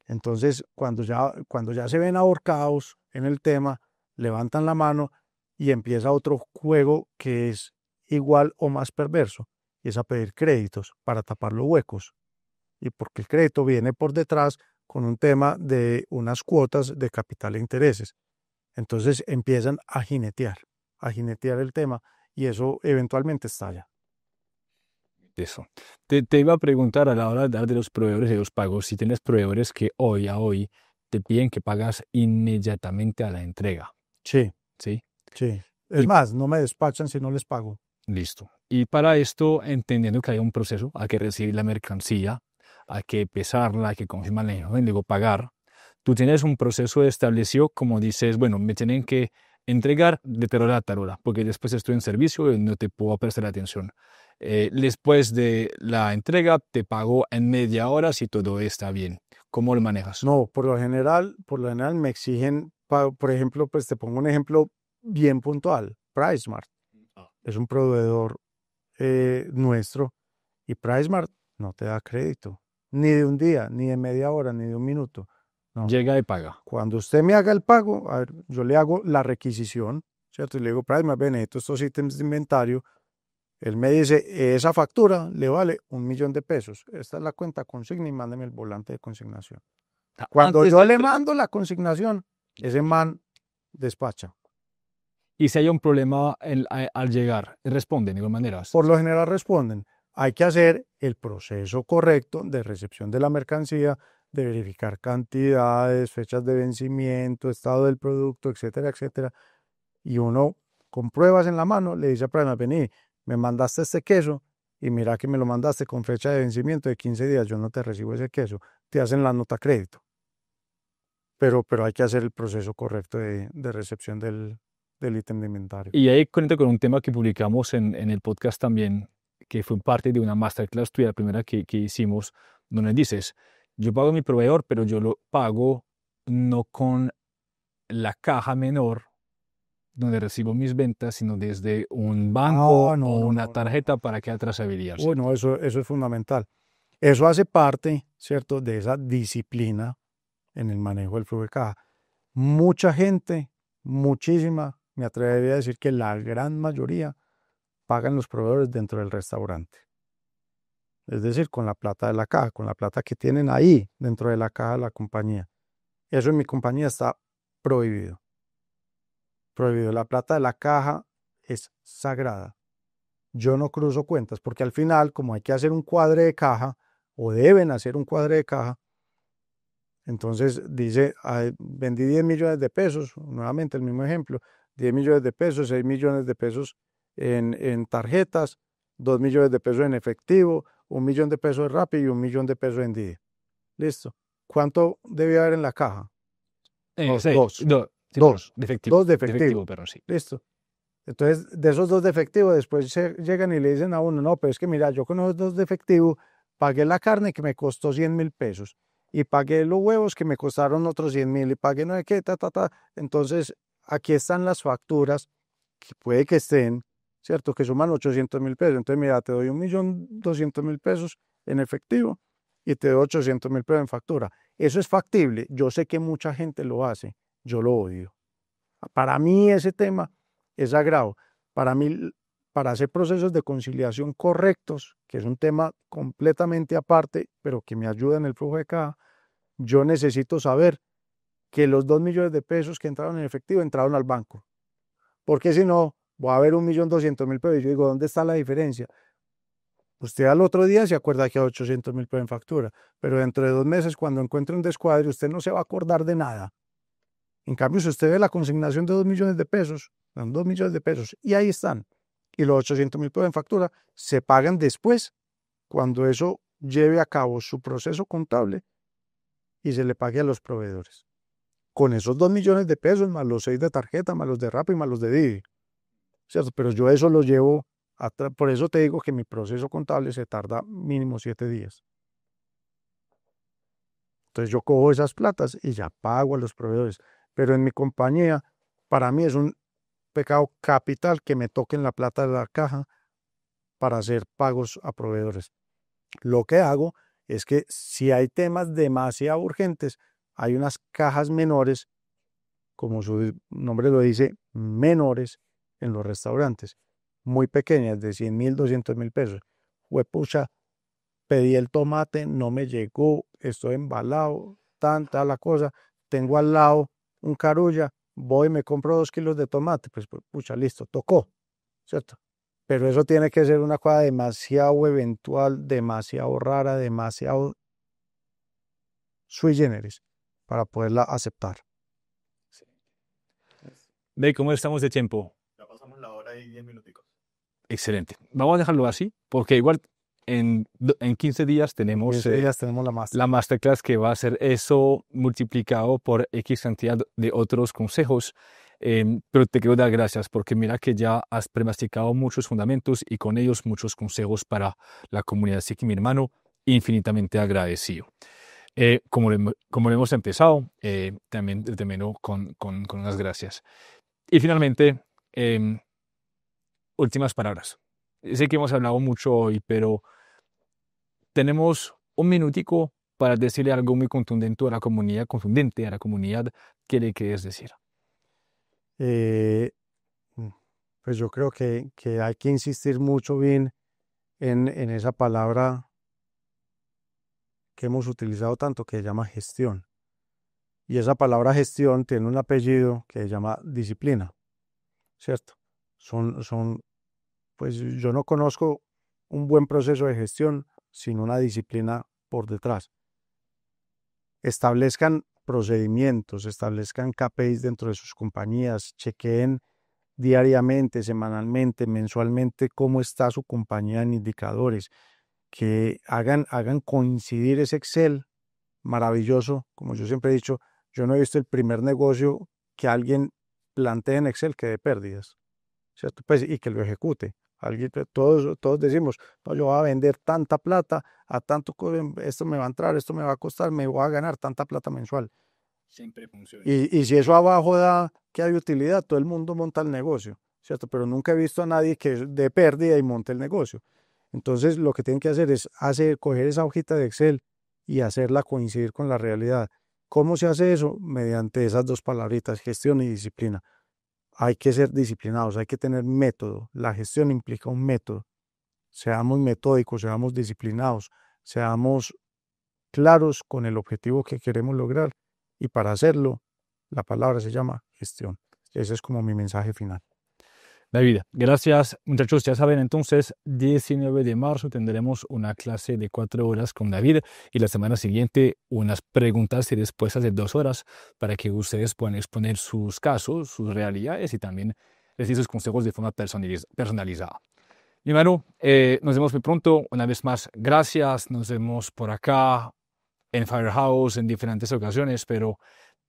Entonces, cuando ya se ven ahorcados en el tema, levantan la mano y empieza otro juego que es igual o más perverso, y es a pedir créditos para tapar los huecos. Y porque el crédito viene por detrás con un tema de unas cuotas de capital e intereses. Entonces empiezan a jinetear el tema, y eso eventualmente estalla. Eso. Te iba a preguntar a la hora de dar de los proveedores de los pagos, si tienes proveedores que hoy a hoy te piden que pagas inmediatamente a la entrega. Sí, ¿Sí? sí. Es más, no me despachan si no les pago. Listo. Y para esto, entendiendo que hay un proceso, hay que recibir la mercancía, hay que pesarla, hay que confirmarla y luego pagar. Tú tienes un proceso establecido, como dices, bueno, me tienen que entregar de tal hora a tal hora, porque después estoy en servicio y no te puedo prestar atención. Después de la entrega, te pago en media hora si todo está bien. ¿Cómo lo manejas? No, por lo general me exigen, por ejemplo, pues te pongo un ejemplo bien puntual. PriceSmart es un proveedor nuestro, y PriceSmart no te da crédito, ni de un día, ni de media hora, ni de un minuto. No. Llega y paga. Cuando usted me haga el pago, a ver, yo le hago la requisición, ¿cierto? Y le digo, PriceSmart, ven, estos ítems de inventario. Él me dice, esa factura le vale $1.000.000. Esta es la cuenta consigna y mándeme el volante de consignación. Cuando yo le mando la consignación, ese man despacha. Y si hay un problema al llegar, responden de igual manera. Por lo general responden. Hay que hacer el proceso correcto de recepción de la mercancía, de verificar cantidades, fechas de vencimiento, estado del producto, etcétera, etcétera. Y uno, con pruebas en la mano, le dice a Prima, vení, me mandaste este queso y mira que me lo mandaste con fecha de vencimiento de 15 días, yo no te recibo ese queso, te hacen la nota crédito. Pero hay que hacer el proceso correcto de recepción del ítem de inventario. Y ahí conecta con un tema que publicamos en el podcast también, que fue parte de una masterclass tuya, la primera que hicimos, donde dices, yo pago a mi proveedor, pero yo lo pago no con la caja menor donde recibo mis ventas, sino desde un banco o una tarjeta para que haya trazabilidad. Bueno, eso es fundamental. Eso hace parte, ¿cierto?, de esa disciplina en el manejo del flujo de caja. Mucha gente, muchísima, me atrevería a decir que la gran mayoría pagan los proveedores dentro del restaurante. Es decir, con la plata de la caja, con la plata que tienen ahí dentro de la caja de la compañía. Eso en mi compañía está prohibido. Prohibido. La plata de la caja es sagrada. Yo no cruzo cuentas porque al final, como hay que hacer un cuadre de caja, o deben hacer un cuadre de caja, entonces dice, vendí 10 millones de pesos, nuevamente el mismo ejemplo, 10 millones de pesos, 6 millones de pesos en tarjetas, 2 millones de pesos en efectivo, 1 millón de pesos en Rappi y 1 millón de pesos en Didi. Listo. ¿Cuánto debe haber en la caja? Dos de efectivo. Pero sí. Listo. Entonces, de esos 2 de efectivo, después llegan y le dicen a uno, no, pero es que mira, yo con esos 2 de efectivo pagué la carne que me costó 100.000 pesos y pagué los huevos que me costaron otros 100.000 y pagué no sé qué, Entonces, aquí están las facturas que puede que estén, ¿cierto? Que suman 800.000 pesos. Entonces, mira, te doy 1.200.000 pesos en efectivo y te doy 800.000 pesos en factura. Eso es factible. Yo sé que mucha gente lo hace. Yo lo odio. Para mí ese tema es sagrado. Para mí, para hacer procesos de conciliación correctos, que es un tema completamente aparte, pero que me ayuda en el flujo de caja, yo necesito saber que los 2 millones de pesos que entraron en efectivo entraron al banco. Porque si no, voy a ver 1.200.000 pesos y yo digo, ¿dónde está la diferencia? Usted al otro día se acuerda que hay 800.000 pesos en factura, pero dentro de 2 meses, cuando encuentre un descuadre, usted no se va a acordar de nada. En cambio, si usted ve la consignación de 2 millones de pesos, son 2 millones de pesos, y ahí están. y los 800.000 pesos en factura se pagan después, cuando eso lleve a cabo su proceso contable y se le pague a los proveedores. Con esos 2 millones de pesos, más los 6 de tarjeta, más los de Rappi, más los de Didi, ¿cierto? Pero yo eso lo llevo atrás, por eso te digo que mi proceso contable se tarda mínimo 7 días. Entonces yo cojo esas platas y ya pago a los proveedores. Pero en mi compañía, para mí es un pecado capital que me toquen la plata de la caja para hacer pagos a proveedores. Lo que hago es que si hay temas demasiado urgentes, hay unas cajas menores, como su nombre lo dice, menores en los restaurantes, muy pequeñas, de 100.000, 200.000 pesos. Huepucha, pedí el tomate, no me llegó, estoy embalado, tanta la cosa, tengo al lado un carulla, voy y me compro 2 kilos de tomate, pues pucha, listo, tocó, ¿cierto? Pero eso tiene que ser una cosa demasiado eventual, demasiado rara, demasiado sui generis para poderla aceptar. Ve cómo estamos de tiempo. Ya pasamos la hora y 10 minuticos. Excelente. Vamos a dejarlo así, porque igual en 15 días tenemos, 15 días tenemos la master. la masterclass, que va a ser eso multiplicado por X cantidad de otros consejos. Pero te quiero dar gracias, porque mira que ya has premasticado muchos fundamentos y con ellos muchos consejos para la comunidad. Así que, mi hermano, infinitamente agradecido. Como lo hemos empezado, también te termino con unas gracias. Y finalmente, últimas palabras. Sé que hemos hablado mucho hoy, pero tenemos un minutico para decirle algo muy contundente a la comunidad, ¿qué le quieres decir? Pues yo creo que hay que insistir mucho bien en esa palabra que hemos utilizado tanto, que se llama gestión. Y esa palabra gestión tiene un apellido que se llama disciplina, ¿cierto? Pues yo no conozco un buen proceso de gestión sin una disciplina por detrás. Establezcan procedimientos, establezcan KPIs dentro de sus compañías, chequeen diariamente, semanalmente, mensualmente cómo está su compañía en indicadores, que hagan coincidir ese Excel maravilloso. Como yo siempre he dicho, yo no he visto el primer negocio que alguien plantee en Excel que dé pérdidas, ¿cierto? Pues, y que lo ejecute. Todos decimos, no, yo voy a vender tanta plata, a tanto, esto me va a entrar, esto me va a costar, me voy a ganar tanta plata mensual. Siempre funciona. Y si eso abajo da que hay utilidad, todo el mundo monta el negocio, ¿cierto? Pero nunca he visto a nadie que dé pérdida y monte el negocio. Entonces, lo que tienen que hacer es coger esa hojita de Excel y hacerla coincidir con la realidad. ¿Cómo se hace eso? Mediante esas 2 palabritas, gestión y disciplina. Hay que ser disciplinados, hay que tener método. La gestión implica un método. Seamos metódicos, seamos disciplinados, seamos claros con el objetivo que queremos lograr. Y para hacerlo, la palabra se llama gestión. Ese es como mi mensaje final. David, gracias. Muchachos, ya saben, entonces, 19 de marzo tendremos una clase de 4 horas con David y la semana siguiente unas preguntas y respuestas de 2 horas para que ustedes puedan exponer sus casos, sus realidades y también decir sus consejos de forma personalizada. Mi hermano, nos vemos muy pronto. Una vez más, gracias. Nos vemos por acá en Firehouse en diferentes ocasiones, pero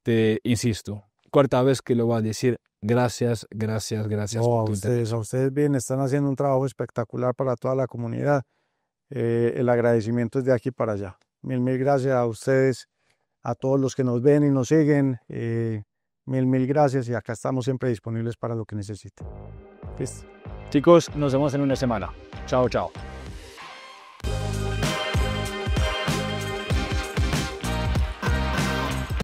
te insisto, 4ª vez que lo voy a decir. Gracias. A ustedes bien, están haciendo un trabajo espectacular para toda la comunidad. El agradecimiento es de aquí para allá. Mil gracias a ustedes, a todos los que nos ven y nos siguen. Mil gracias y acá estamos siempre disponibles para lo que necesiten. Listo. Chicos, nos vemos en una semana. Chao.